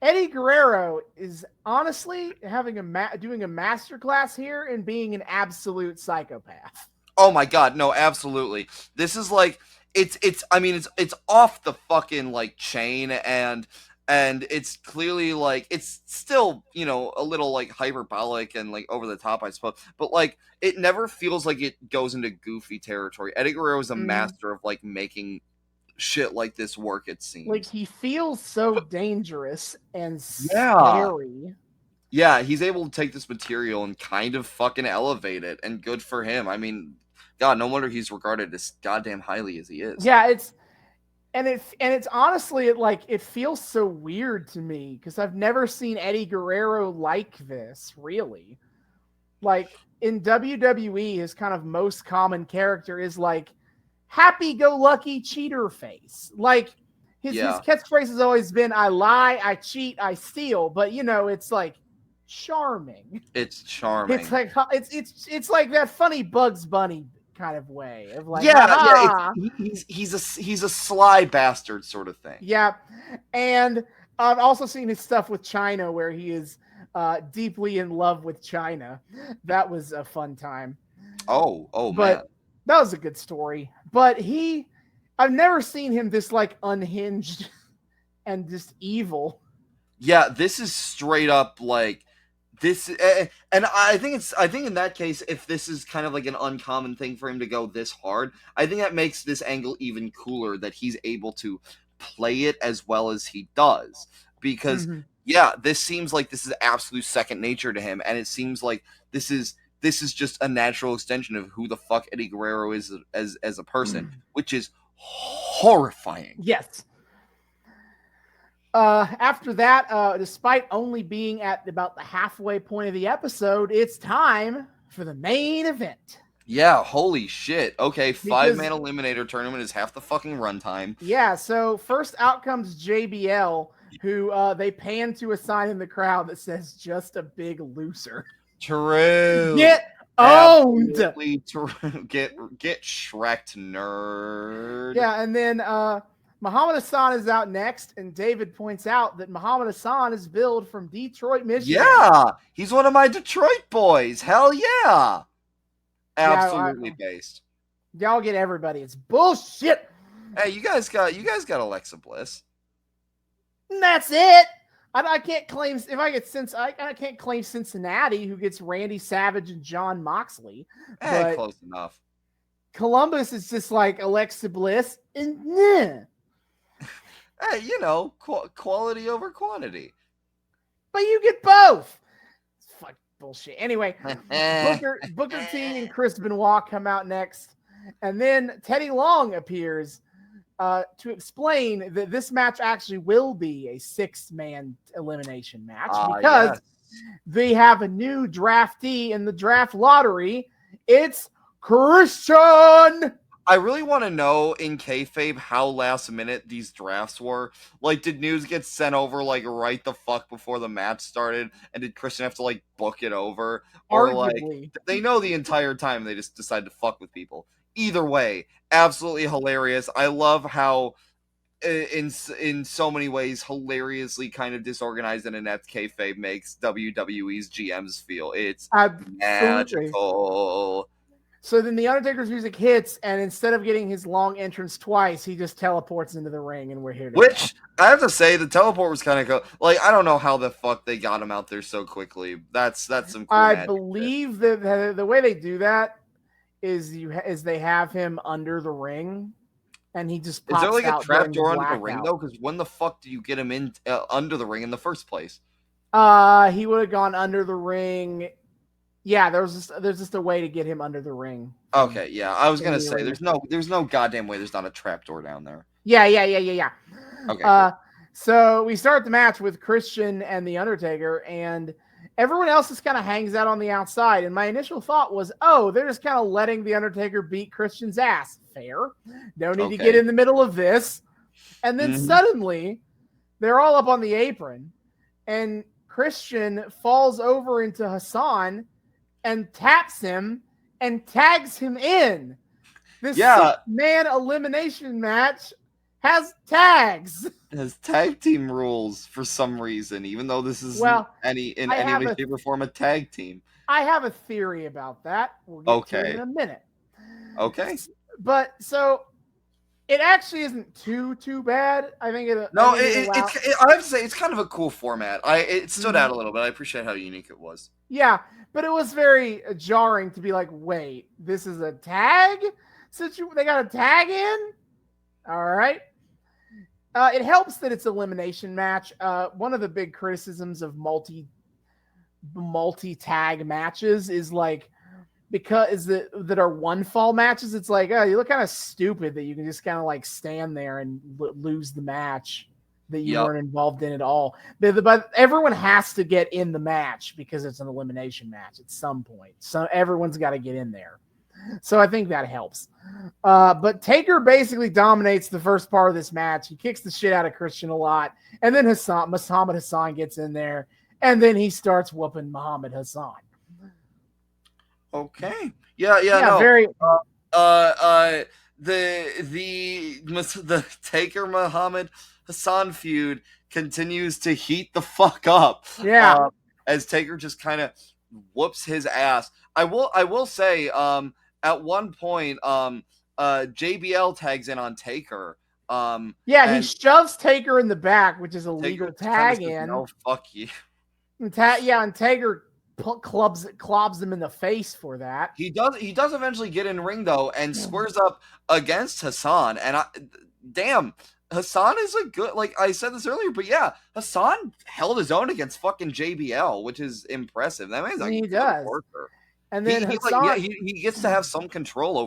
Eddie Guerrero is honestly having doing a masterclass here in being an absolute psychopath. Oh my god, no, absolutely. This is like it's off the fucking like chain, and it's clearly like it's still, you know, a little like hyperbolic and like over the top, I suppose, but like it never feels like it goes into goofy territory. Eddie Guerrero is a master of like making shit like this work, it seems. Like he feels so dangerous and scary. Yeah, he's able to take this material and kind of fucking elevate it, and good for him. I mean, God, no wonder he's regarded as goddamn highly as he is. Yeah, it's honestly, it feels so weird to me because I've never seen Eddie Guerrero like this, really. Like in WWE, his kind of most common character is like happy-go-lucky cheater face. Like his catchphrase has always been, I lie, I cheat, I steal, but you know, it's like charming. It's charming. It's like it's like that funny Bugs Bunny kind of way of like, he's a sly bastard sort of thing. Yeah, and I've also seen his stuff with China where he is deeply in love with China. That was a fun time. Oh, but man, that was a good story. But I've never seen him this like unhinged and just evil. Yeah, this is straight up like this, and I think in that case, if this is kind of like an uncommon thing for him to go this hard, I think that makes this angle even cooler, that he's able to play it as well as he does. Because this seems like this is absolute second nature to him, and it seems like this is just a natural extension of who the fuck Eddie Guerrero is as a person, which is horrifying. Yes. After that, despite only being at about the halfway point of the episode, it's time for the main event. Yeah, holy shit. Okay, 5-man eliminator tournament is half the fucking runtime. Yeah, so first out comes JBL, who they pan to a sign in the crowd that says, just a big loser. True. Get owned. Get Shrek'd, nerd. Yeah, and then Mohammed Hussan is out next, and David points out that Mohammed Hussan is billed from Detroit, Michigan. Yeah, he's one of my Detroit boys. Hell yeah. Absolutely based. Y'all get everybody. It's bullshit. Hey, you guys got Alexa Bliss. And that's it. I can't claim I can't claim Cincinnati, who gets Randy Savage and John Moxley. Hey, close enough. Columbus is just like Alexa Bliss. And hey, you know, quality over quantity. But you get both. It's fuck bullshit. Anyway, Booker T and Chris Benoit come out next. And then Teddy Long appears to explain that this match actually will be a 6-man elimination match because they have a new draftee in the draft lottery. It's Christian. I really want to know in kayfabe how last minute these drafts were. Like, did news get sent over like right the fuck before the match started, and did Christian have to like book it over, or arguably, like they know the entire time they just decided to fuck with people? Either way, absolutely hilarious. I love how in so many ways hilariously kind of disorganized and inept kayfabe makes WWE's GMs feel. It's magical. So then the Undertaker's music hits, and instead of getting his long entrance twice, he just teleports into the ring, and we're here. Which, I have to say, the teleport was kind of cool. Like, I don't know how the fuck they got him out there so quickly. That's some cool I believe that the way they do that is they have him under the ring. and he just pops out. Is there like a trap door under the ring though? Because when the fuck do you get him in under the ring in the first place? He would have gone under the ring. Yeah, there's just a way to get him under the ring. Okay, yeah, I was gonna say there's no goddamn way there's not a trap door down there. Yeah. Okay. Cool. So we start the match with Christian and The Undertaker, and everyone else just kind of hangs out on the outside. And my initial thought was, oh, they're just kind of letting The Undertaker beat Christian's ass. Fair. No need to get in the middle of this. And then suddenly, they're all up on the apron, and Christian falls over into Hussan and taps him and tags him in. This 6-man elimination match has tags. It has tag team rules for some reason, even though this is any way, shape, or form a tag team. I have a theory about that. We'll get to it in a minute. Okay. But so it actually isn't too bad. I think I have to say it's kind of a cool format. It stood out a little bit. I appreciate how unique it was. Yeah, but it was very jarring to be like, wait, this is a tag? They got a tag in? All right. It helps that it's an elimination match. One of the big criticisms of multi-tag matches is like, because that are one fall matches, it's like, oh, you look kind of stupid that you can just kind of like stand there and lose the match that you weren't involved in at all. But everyone has to get in the match because it's an elimination match at some point. So everyone's got to get in there. So I think that helps. But Taker basically dominates the first part of this match. He kicks the shit out of Christian a lot. And then Mohammed Hussan gets in there. And then he starts whooping Mohammed Hussan. Okay. No. Very. The Taker Mohammed Hussan feud continues to heat the fuck up. Yeah. As Taker just kind of whoops his ass. I will say, at one point, JBL tags in on Taker. He shoves Taker in the back, which is a legal tag in. No, fuck you. And Taker clobs him in the face for that. He does eventually get in ring though and squares up against Hussan. And damn, Hussan is a good, like I said this earlier, but yeah, Hussan held his own against fucking JBL, which is impressive. That man's a good worker. And then he gets to have some control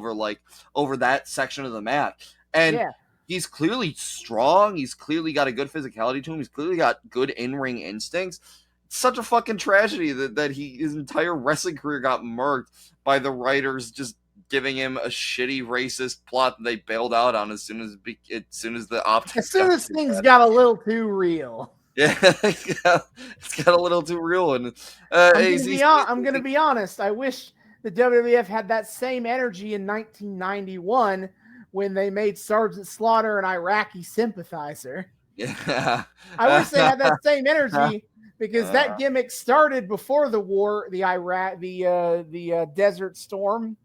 over that section of the match. And he's clearly strong. He's clearly got a good physicality to him. He's clearly got good in-ring instincts. It's such a fucking tragedy that his entire wrestling career got murked by the writers just giving him a shitty racist plot that they bailed out on as soon as the optics. As soon as things got a little too real. Yeah, it's got a little too real. And I'm going to be honest. I wish the WWF had that same energy in 1991 when they made Sergeant Slaughter an Iraqi sympathizer. Yeah, I wish they had that same energy because that gimmick started before the war, the Desert Storm,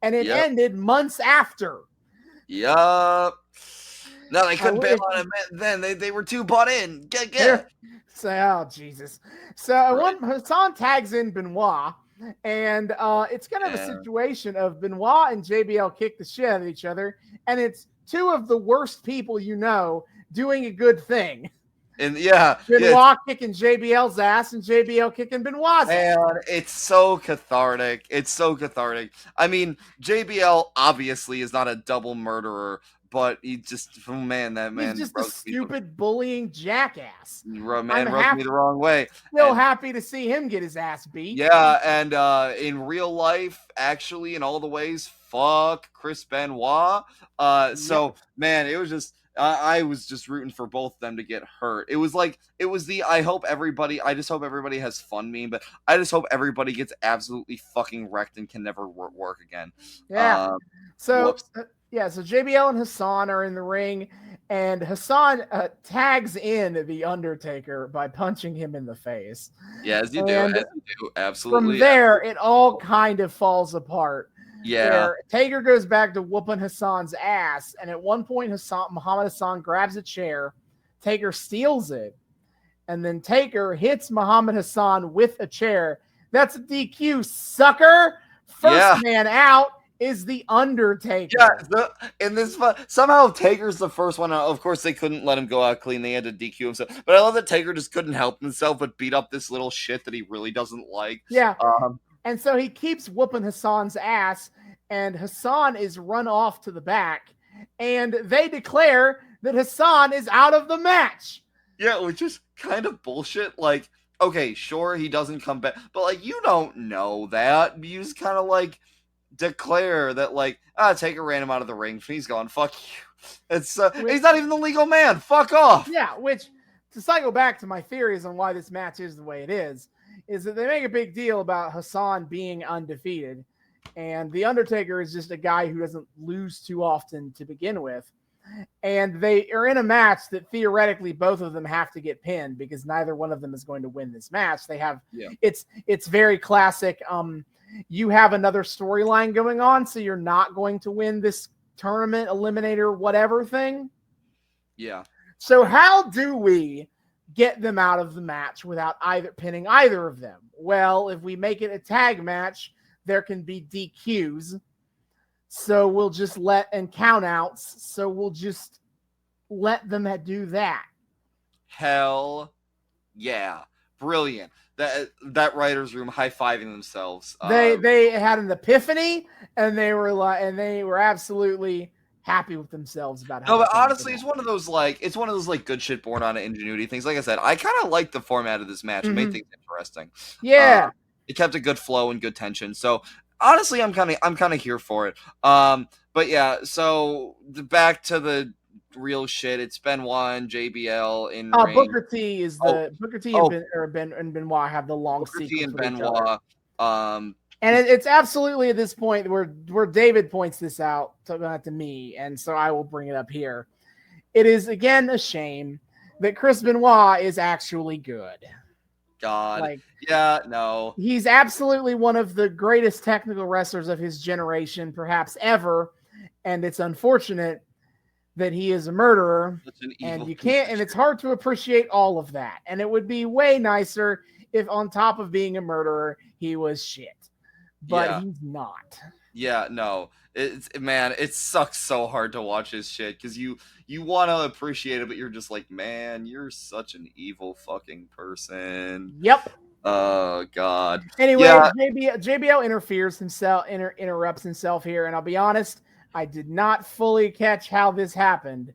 and it ended months after. Yup. No, they couldn't bail on him then. They were too bought in. Get. So, oh, Jesus. So, Hussan tags in Benoit, and it's kind of a situation of Benoit and JBL kick the shit out of each other, and it's two of the worst people you know doing a good thing. And Benoit kicking JBL's ass and JBL kicking Benoit's ass. And it's so cathartic. I mean, JBL obviously is not a double murderer, but he just, he's just a stupid bullying jackass. Man rubbed me the wrong way. Still happy to see him get his ass beat. Yeah, and in real life, actually, in all the ways, fuck Chris Benoit. Man, it was just, I was just rooting for both of them to get hurt. It was the I just hope everybody has fun meme, but I just hope everybody gets absolutely fucking wrecked and can never work again. Yeah. So JBL and Hussan are in the ring, and Hussan tags in The Undertaker by punching him in the face. Yeah, as you do, absolutely. From there, it all kind of falls apart. Yeah. Where Taker goes back to whooping Hassan's ass, and at one point, Mohammed Hussan grabs a chair. Taker steals it, and then Taker hits Mohammed Hussan with a chair. That's a DQ, sucker. First man out is the Undertaker. Yeah, in this somehow Taker's the first one out. Of course, they couldn't let him go out clean. They had to DQ himself. But I love that Taker just couldn't help himself but beat up this little shit that he really doesn't like. Yeah. And so he keeps whooping Hassan's ass, and Hussan is run off to the back, and they declare that Hussan is out of the match. Yeah, which is kind of bullshit. Like, okay, sure, he doesn't come back, but like, you don't know that. You just kind of like declare that, like, Taker ran him out of the ring. He's gone. Fuck you. It's he's not even the legal man. Fuck off. Yeah, which, to cycle back to my theories on why this match is the way it is that they make a big deal about Hussan being undefeated, and the Undertaker is just a guy who doesn't lose too often to begin with. And they are in a match that theoretically both of them have to get pinned because neither one of them is going to win this match. They have it's very classic. You have another storyline going on, so you're not going to win this tournament eliminator whatever thing. Yeah. So how do we get them out of the match without either pinning either of them? Well, if we make it a tag match, there can be DQs. So we'll just and countouts. So we'll just let them do that. Hell yeah. Brilliant. That writer's room high-fiving themselves. They had an epiphany, and they were absolutely happy with themselves about how. No, but honestly, it's one of those good shit born out of ingenuity things. Like I said, I kind of liked the format of this match. It made things interesting. Yeah. It kept a good flow and good tension. So honestly, I'm kind of here for it. But yeah, so back to the real shit. It's Benoit and JBL in ring. Booker T is the Booker T and Benoit have the long Booker sequence T and with Benoit. And it's absolutely at this point where David points this out to me, and so I will bring it up here. It is again a shame that Chris Benoit is actually good. God, yeah, no. He's absolutely one of the greatest technical wrestlers of his generation, perhaps ever, and it's unfortunate that he is a murderer, and you can't, and it's hard to appreciate all of that. And it would be way nicer if on top of being a murderer, he was shit. But he's not. Yeah, no. It sucks so hard to watch his shit because you want to appreciate it, but you're just like, man, you're such an evil fucking person. Yep. Oh God. Anyway, JBL interrupts himself here, and I'll be honest, I did not fully catch how this happened,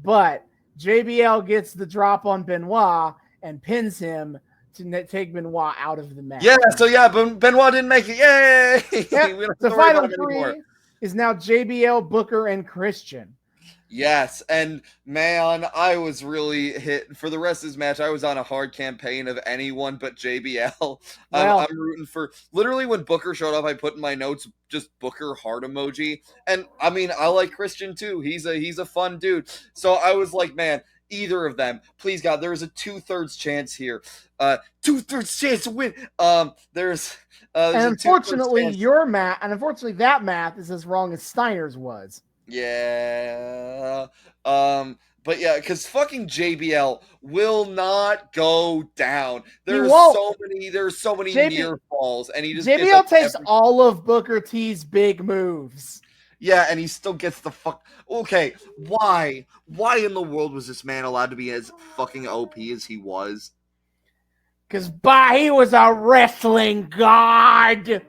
but JBL gets the drop on Benoit and pins him to take Benoit out of the match. Yeah, so Benoit didn't make it. Yay! Yep. The final three is now JBL, Booker, and Christian. Yes, and man, I was really hit for the rest of this match. I was on a hard campaign of anyone but JBL. I'm rooting for. Literally, when Booker showed up, I put in my notes just Booker heart emoji. And I mean, I like Christian too. He's a fun dude. So I was like, man, either of them, please God, there is a 2/3 chance here. 2/3 chance to win. There's and unfortunately unfortunately that math is as wrong as Steiner's was. Yeah. But yeah, because fucking JBL will not go down. There's so many near falls, and he just JBL takes all of Booker T's big moves. Yeah, and he still gets the fuck. Okay, why? Why in the world was this man allowed to be as fucking OP as he was? Because he was a wrestling god.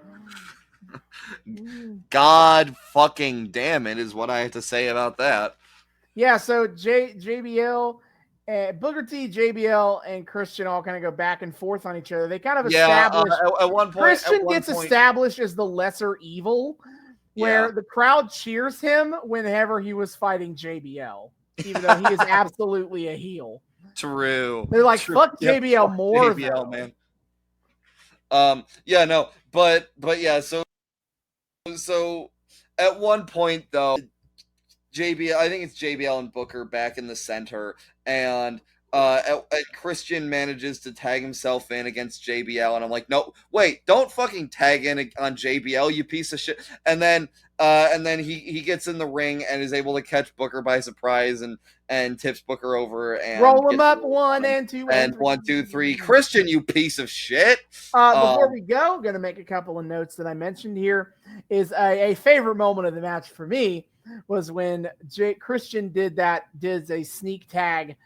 God fucking damn it is what I have to say about that. Yeah, so JBL, Booker T, JBL, and Christian all kind of go back and forth on each other. They kind of establish. At one point, Christian gets established as the lesser evil, where the crowd cheers him whenever he was fighting JBL, even though he is absolutely a heel. True. They're like, fuck JBL more. JBL, man. Yeah, no, but yeah, so at one point though, I think it's JBL and Booker back in the center, and Christian manages to tag himself in against JBL, and I'm like, no, wait, don't fucking tag in on JBL, you piece of shit. And then And then he gets in the ring and is able to catch Booker by surprise and tips Booker over and roll him up 1 and 2 and 1, 2, 3. Christian, you piece of shit. Before we go, I'm going to make a couple of notes that I mentioned here. Is a favorite moment of the match for me was when Christian did a sneak tag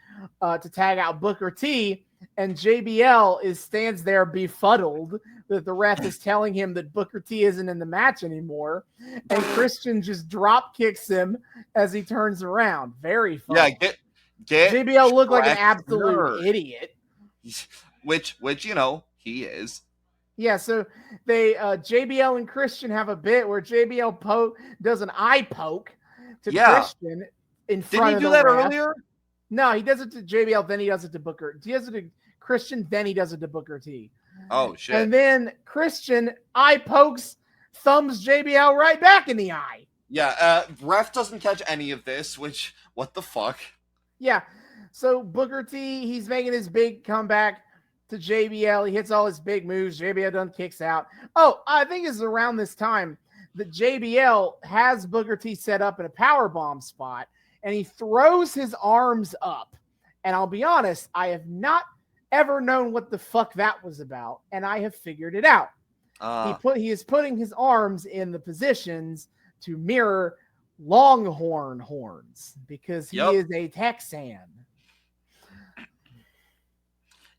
to tag out Booker T, and JBL stands there befuddled that the ref is telling him that Booker T isn't in the match anymore, and Christian just drop kicks him as he turns around. Very funny. Yeah, get JBL looked like an absolute idiot. Which he is. Yeah, so they JBL and Christian have a bit where JBL does an eye poke to Christian in front of the ref. Did he do that earlier? No, he does it to JBL, then he does it to Booker. He does it to Christian, then he does it to Booker T. Oh, shit. And then Christian eye pokes, thumbs JBL right back in the eye. Yeah, ref doesn't catch any of this, which, what the fuck? Yeah, so Booker T, he's making his big comeback to JBL. He hits all his big moves. JBL done kicks out. Oh, I think it's around this time that JBL has Booker T set up in a powerbomb spot, and he throws his arms up. And I'll be honest, I have not ever known what the fuck that was about, and I have figured it out. He is putting his arms in the positions to mirror Longhorn horns because he is a Texan.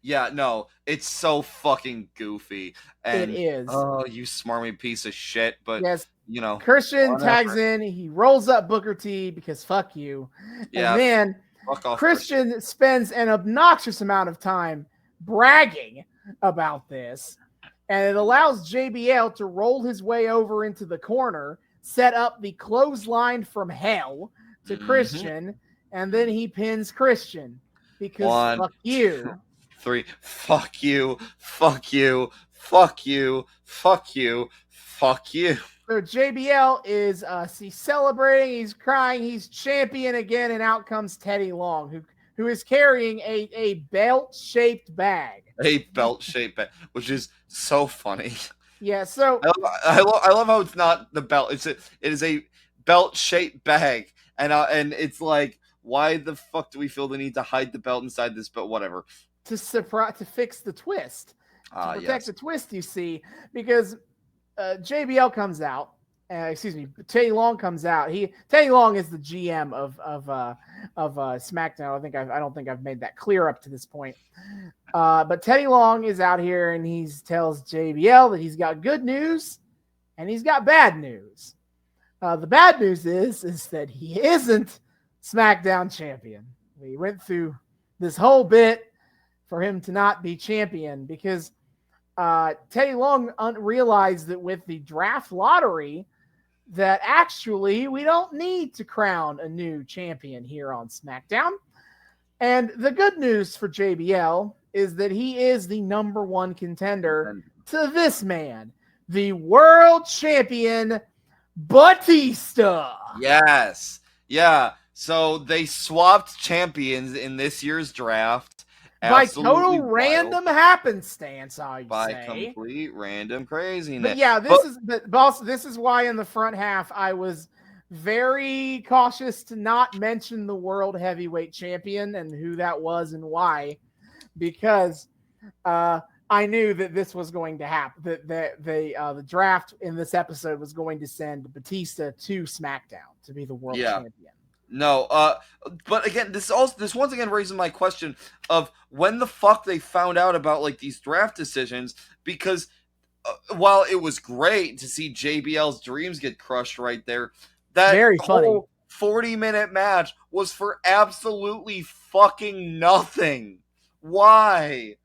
Yeah, no, it's so fucking goofy. And, it is. Oh, you smarmy piece of shit. But, Christian tags in. He rolls up Booker T because fuck you. Yeah, and then Christian spends an obnoxious amount of time bragging about this. And it allows JBL to roll his way over into the corner, set up the clothesline from hell to Christian, and then he pins Christian because fuck you. 3, fuck you, fuck you, fuck you, fuck you, fuck you. So JBL is he's celebrating, he's crying, he's champion again, and out comes Teddy Long, who is carrying a belt-shaped bag. A belt-shaped bag, which is so funny. Yeah, so I love how it's not the belt. It is a belt-shaped bag, and it's like, why the fuck do we feel the need to hide the belt inside this? But whatever. To fix the twist, to protect the twist, you see, because JBL comes out. Teddy Long comes out. Teddy Long is the GM of SmackDown. I don't think I've made that clear up to this point. But Teddy Long is out here and he tells JBL that he's got good news and he's got bad news. The bad news is that he isn't SmackDown champion. We went through this whole bit for him to not be champion because Teddy Long realized that with the draft lottery that actually we don't need to crown a new champion here on SmackDown. And the good news for JBL is that he is the number one contender to this man, the world champion Batista. Yes. Yeah. So they swapped champions in this year's draft. Absolutely by total random happenstance, I'd by say. By complete random craziness. But yeah, this is why in the front half I was very cautious to not mention the world heavyweight champion and who that was and why, because I knew that this was going to happen. That the draft in this episode was going to send Batista to SmackDown to be the world champion. No, but again, this once again raises my question of when the fuck they found out about like these draft decisions, because while it was great to see JBL's dreams get crushed right there, that very funny 40-minute match was for absolutely fucking nothing. Why?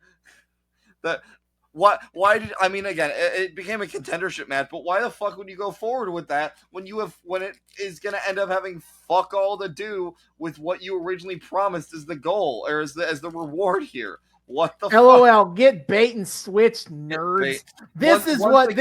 Why did I mean again? It became a contendership match, but why the fuck would you go forward with that when it is gonna end up having fuck all to do with what you originally promised as the goal or as the reward here? What the LOL? Fuck? Get bait and switch, nerds. This is what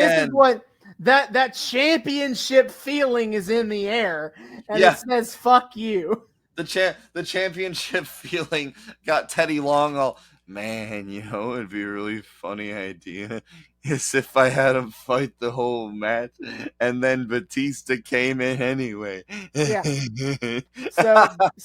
that championship feeling is in the air, and it says "fuck you." The championship feeling got Teddy Long all. Man, it'd be a really funny idea as if I had him fight the whole match, and then Batista came in anyway. Yeah.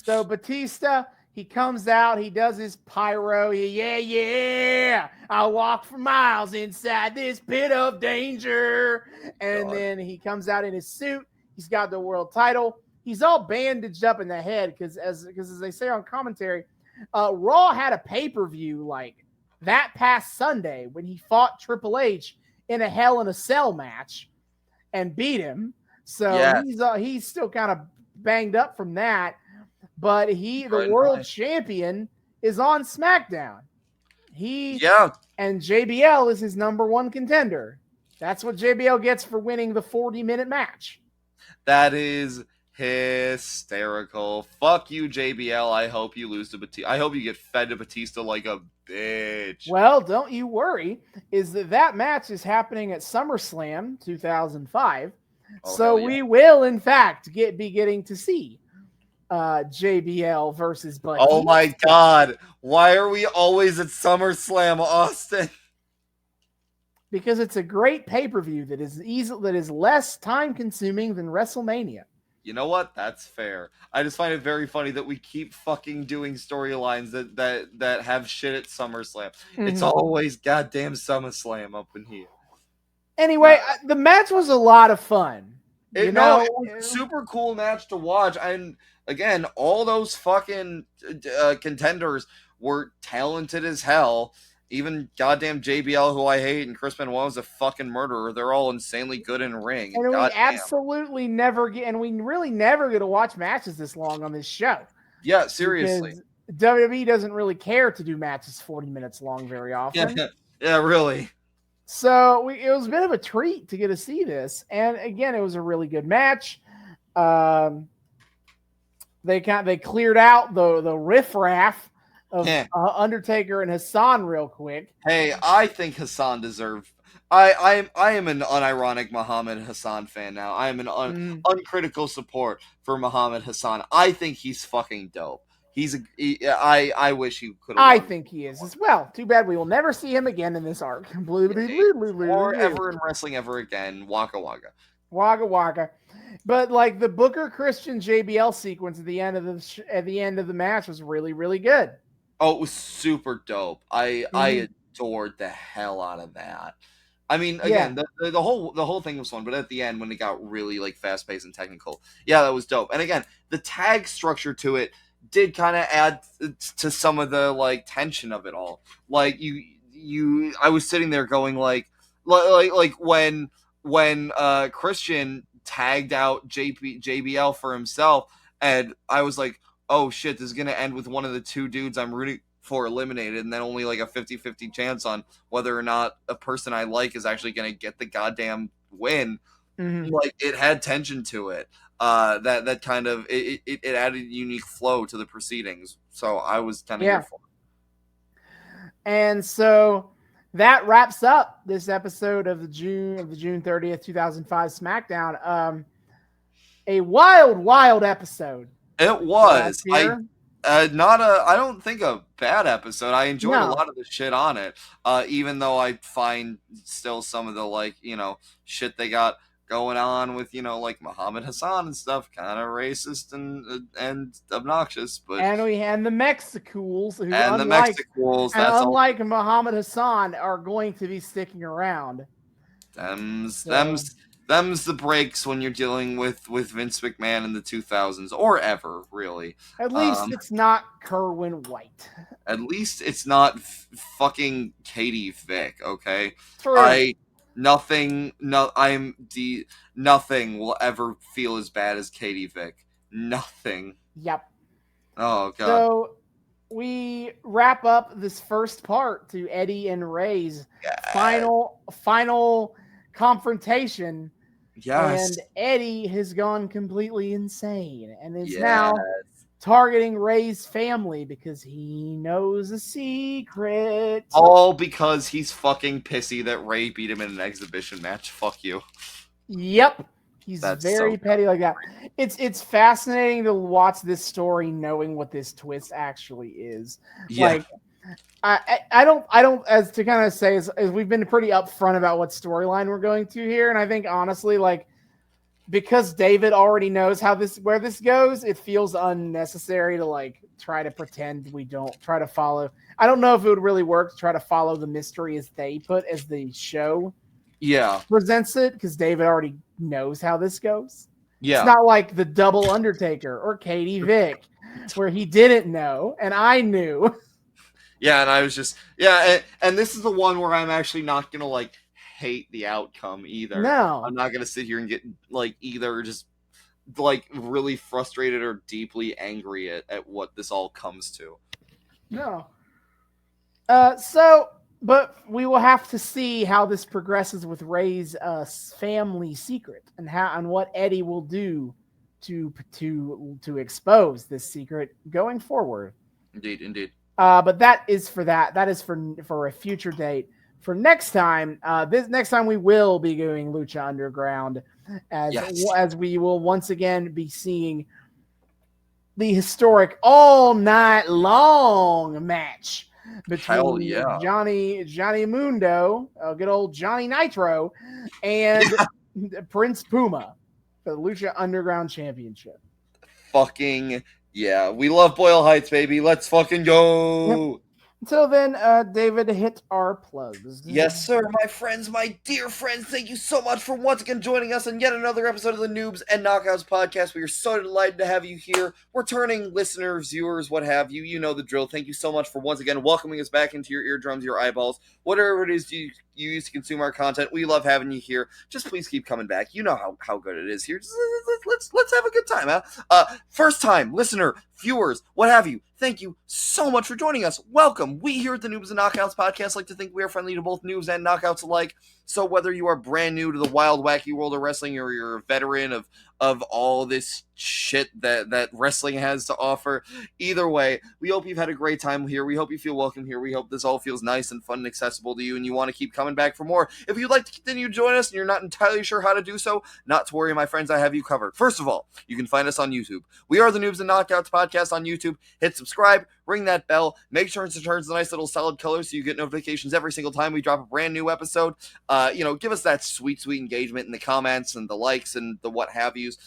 So Batista, he comes out, he does his pyro, yeah, I'll walk for miles inside this pit of danger. And then he comes out in his suit, he's got the world title, he's all bandaged up in the head, because as they say on commentary, Raw had a pay-per-view like that past Sunday when he fought Triple H in a Hell in a Cell match and beat him. So he's still kind of banged up from that, but the world champion is on SmackDown. And JBL is his number one contender. That's what JBL gets for winning the 40-minute match. That is hysterical. Fuck you, JBL. I hope you lose to Batista. I hope you get fed to Batista like a bitch. Well, don't you worry. Is that match is happening at SummerSlam 2005. So we will, in fact, be getting to see JBL versus Batista. Oh my God. Why are we always at SummerSlam, Austin? Because it's a great pay-per-view that is less time-consuming than WrestleMania. You know what? That's fair. I just find it very funny that we keep fucking doing storylines that have shit at SummerSlam. Mm-hmm. It's always goddamn SummerSlam up in here. Anyway, the match was a lot of fun. It was a super cool match to watch. And again, all those fucking contenders were talented as hell. Even goddamn JBL, who I hate, and Chris Benoit was a fucking murderer. They're all insanely good in ring. And we absolutely never get, and we really never get to watch matches this long on this show. Yeah, seriously. WWE doesn't really care to do matches 40 minutes long very often. Yeah, really. So it was a bit of a treat to get to see this. And again, it was a really good match. They cleared out the riffraff of Undertaker and Hussan real quick. Hey, I think Hussan deserved. I am an unironic Mohammed Hussan fan now. I am an uncritical support for Mohammed Hussan. I think he's fucking dope. I wish he could. I think he is as well. Too bad we will never see him again in this arc. Or ever in wrestling ever again. Waka waka. Waka waka. But like the Booker Christian JBL sequence at the end of the match was really, really good. Oh, it was super dope. I adored the hell out of that. I mean, again, the whole thing was fun, but at the end when it got really like fast paced and technical, that was dope. And again, the tag structure to it did kind of add to some of the like tension of it all. Like I was sitting there going like when Christian tagged out JBL for himself, and I was like, oh shit, this is gonna end with one of the two dudes I'm rooting for eliminated, and then only like a 50-50 chance on whether or not a person I like is actually gonna get the goddamn win. Mm-hmm. Like it had tension to it. That kind of it added a unique flow to the proceedings. So I was kind of here for it. And so that wraps up this episode of the June 30th, 2005 SmackDown. A wild episode. It was. I don't think a bad episode. I enjoyed a lot of the shit on it. Even though I find still some of the shit they got going on with like Mohammed Hussan and stuff kind of racist and obnoxious. But we had the MEXICOOLS who unlike Mohammed Hussan are going to be sticking around. Them's the breaks when you're dealing with Vince McMahon in the 2000s or ever, really. At least it's not Kerwin White. At least it's not fucking Katie Vick, okay? True. Nothing will ever feel as bad as Katie Vick. Nothing. Yep. Oh god. So we wrap up this first part to Eddie and Ray's final confrontation. Yes. And Eddie has gone completely insane and is now targeting Ray's family because he knows a secret. All because he's fucking pissy that Ray beat him in an exhibition match. Fuck you. Yep. He's very petty like that. It's fascinating to watch this story knowing what this twist actually is. Yeah. I don't, as to kind of say, as we've been pretty upfront about what storyline we're going to here. And I think honestly, like, because David already knows where this goes, it feels unnecessary to like try to pretend we don't try to follow. I don't know if it would really work to try to follow the mystery as they put as the show presents it, because David already knows how this goes. It's not like the double Undertaker or Katie Vick where he didn't know and I knew. Yeah, and I was just and this is the one where I'm actually not gonna like hate the outcome either. No, I'm not gonna sit here and get like either just like really frustrated or deeply angry at what this all comes to. No. But we will have to see how this progresses with Ray's family secret and what Eddie will do to expose this secret going forward. Indeed. But that is for a future date. For next time, next time we will be doing Lucha Underground, as we will once again be seeing the historic all night long match between Johnny Mundo, good old Johnny Nitro, and Prince Puma for the Lucha Underground Championship. Fucking yeah, we love Boyle Heights, baby. Let's fucking go. Yep. Until then, David, hit our plugs. Yes, sir. My friends, my dear friends, thank you so much for once again joining us on yet another episode of the Noobs and Knockouts podcast. We are so delighted to have you here. Returning listeners, viewers, what have you. You know the drill. Thank you so much for once again welcoming us back into your eardrums, your eyeballs, whatever it is you use to consume our content. We love having you here. Just please keep coming back. You know how good it is here. Just, let's have a good time, huh? First time listener, viewers, what have you. Thank you so much for joining us. Welcome. We here at the Noobs and Knockouts podcast like to think we are friendly to both noobs and knockouts alike. So whether you are brand new to the wild, wacky world of wrestling or you're a veteran of all this shit that wrestling has to offer, either way, we hope you've had a great time here. We hope you feel welcome here. We hope this all feels nice and fun and accessible to you and you want to keep coming back for more. If you'd like to continue to join us and you're not entirely sure how to do so, not to worry, my friends, I have you covered. First of all, you can find us on YouTube. We are the Noobs and Knockouts podcast on YouTube. Hit subscribe, ring that bell, make sure it turns a nice little solid color so you get notifications every single time we drop a brand new episode. Give us that sweet engagement in the comments and the likes and the what have yous.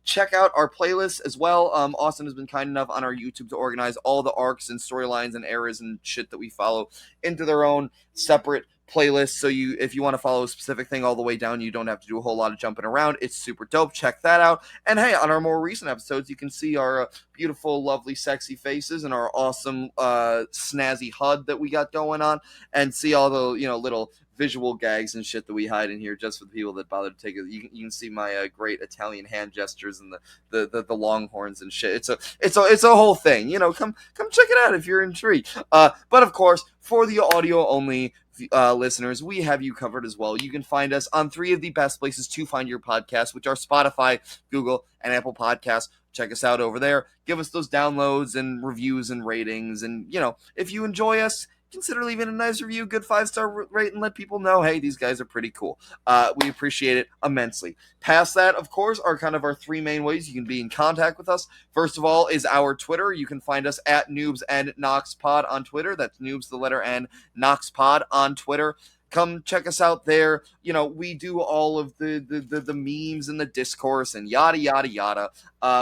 Check out our playlists as well. Austin has been kind enough on our YouTube to organize all the arcs and storylines and eras and shit that we follow into their own separate playlist. So if you want to follow a specific thing all the way down, you don't have to do a whole lot of jumping around. It's super dope. Check that out. And hey, on our more recent episodes, you can see our beautiful, lovely, sexy faces and our awesome snazzy HUD that we got going on, and see all the little visual gags and shit that we hide in here just for the people that bother to take it. You can see my great Italian hand gestures and the longhorns and shit. It's a whole thing. Come check it out if you're intrigued. But of course, for the audio only listeners, we have you covered as well. You can find us on 3 of the best places to find your podcast, which are Spotify, Google, and Apple Podcasts. Check us out over there. Give us those downloads and reviews and ratings. And, if you enjoy us, consider leaving a nice review, good 5-star rate, and let people know, hey, these guys are pretty cool. We appreciate it immensely. Past that, of course, are kind of our 3 main ways you can be in contact with us. First of all is our Twitter. You can find us at Noobs and NoxPod on Twitter. That's Noobs, the letter N, NoxPod on Twitter. Come check us out there. We do all of the memes and the discourse and yada, yada, yada.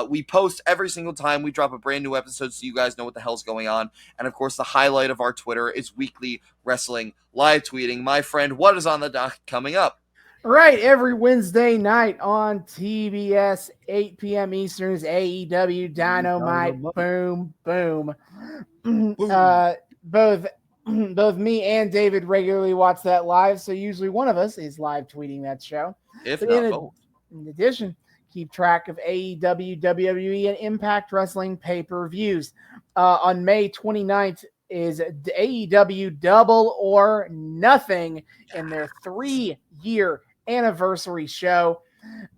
We post every single time we drop a brand new episode so you guys know what the hell's going on. And, of course, the highlight of our Twitter is weekly wrestling live tweeting. My friend, what is on the dock coming up? Right, every Wednesday night on TBS, 8 p.m. Eastern is AEW Dynamite. Boom, boom. Both me and David regularly watch that live, so usually one of us is live tweeting that show. If not both. In addition, keep track of AEW, WWE, and Impact Wrestling pay-per-views. On May 29th is AEW Double or Nothing in their 3-year anniversary show.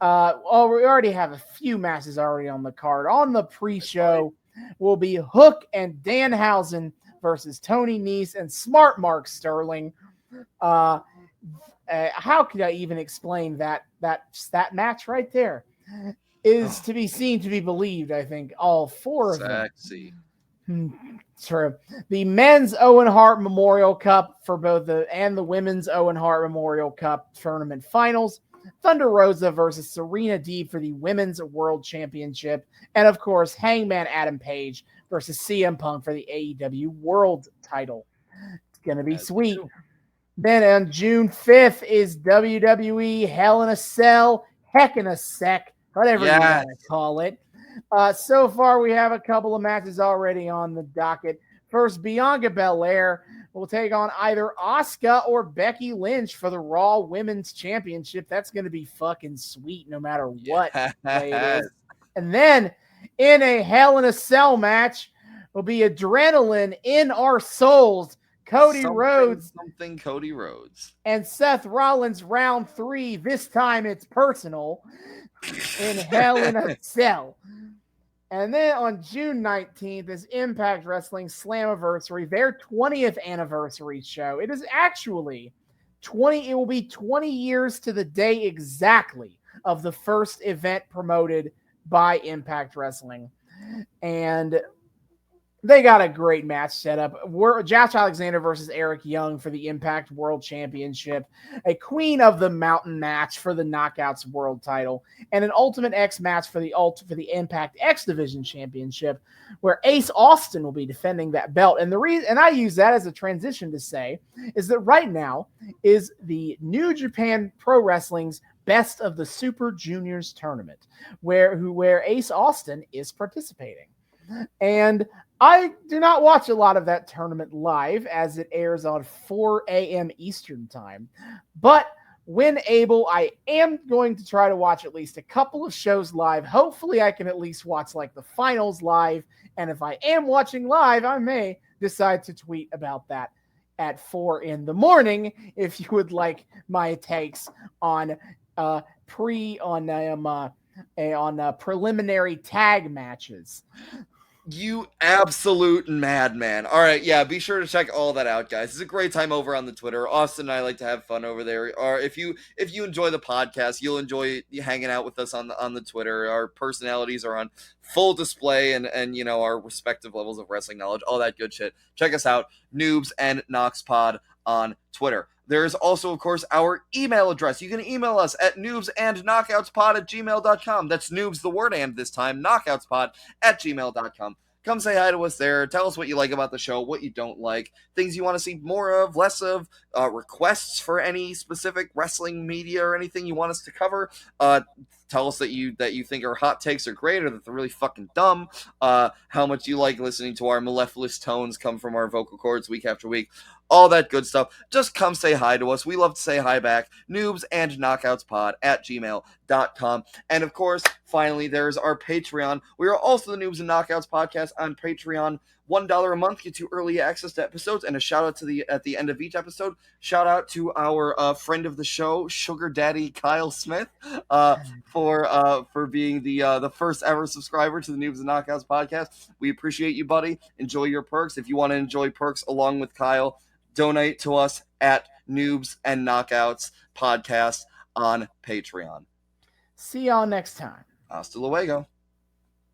We already have a few matches already on the card. On the pre-show will be Hook and Danhausen versus Tony Nese and Smart Mark Sterling. How could I even explain that match right there? Is to be seen, to be believed, I think. All 4 of them. Sexy. True. The men's Owen Hart Memorial Cup for both the women's Owen Hart Memorial Cup tournament finals. Thunder Rosa versus Serena Deeb for the Women's World Championship. And of course, Hangman Adam Page versus CM Punk for the AEW World title. It's going to be sweet. Then on June 5th is WWE Hell in a Cell, Heck in a Sec, whatever you want to call it. So far, we have a couple of matches already on the docket. First, Bianca Belair will take on either Asuka or Becky Lynch for the Raw Women's Championship. That's going to be fucking sweet no matter what way it is. And then, in a Hell in a Cell match, will be Adrenaline in Our Souls, Cody Rhodes and Seth Rollins round 3. This time it's personal in Hell in a Cell. And then on June 19th is Impact Wrestling Slammiversary, their 20th anniversary show. It is actually it will be 20 years to the day exactly of the first event promoted by Impact Wrestling. And they got a great match set up. Josh Alexander versus Eric Young for the Impact World Championship, a Queen of the Mountain match for the Knockouts World title, and an Ultimate X match for the Impact X Division Championship, where Ace Austin will be defending that belt. And the reason, and I use that as a transition to say, is that right now is the New Japan Pro Wrestling's Best of the Super Juniors tournament, where Ace Austin is participating. And I do not watch a lot of that tournament live as it airs on 4 a.m. Eastern time. But when able, I am going to try to watch at least a couple of shows live. Hopefully I can at least watch like the finals live. And if I am watching live, I may decide to tweet about that at 4 in the morning if you would like my takes on preliminary tag matches. You absolute madman. All right, yeah, be sure to check all that out, guys. It's a great time over on the Twitter. Austin and I like to have fun over there. Or if you enjoy the podcast, you'll enjoy hanging out with us on the Twitter. Our personalities are on full display and you know, our respective levels of wrestling knowledge, all that good shit. Check us out, Noobs and Knoxpod on Twitter. There's also, of course, our email address. You can email us at noobsandknockoutspod@gmail.com. That's noobs, the word and this time, knockoutspod@gmail.com. Come say hi to us there. Tell us what you like about the show, what you don't like, things you want to see more of, less of, requests for any specific wrestling media or anything you want us to cover. Tell us that you think our hot takes are great or that they're really fucking dumb. How much you like listening to our mellifluous tones come from our vocal cords week after week. All that good stuff. Just come say hi to us. We love to say hi back. noobsandknockoutspod@gmail.com. And of course, finally, there's our Patreon. We are also the Noobs and Knockouts podcast on Patreon. $1 a month gets you early access to episodes and a shout out to at the end of each episode. Shout out to our friend of the show, Sugar Daddy Kyle Smith, for being the first ever subscriber to the Noobs and Knockouts podcast. We appreciate you, buddy. Enjoy your perks. If you want to enjoy perks along with Kyle, donate to us at Noobs and Knockouts podcast on Patreon. See y'all next time. Hasta luego.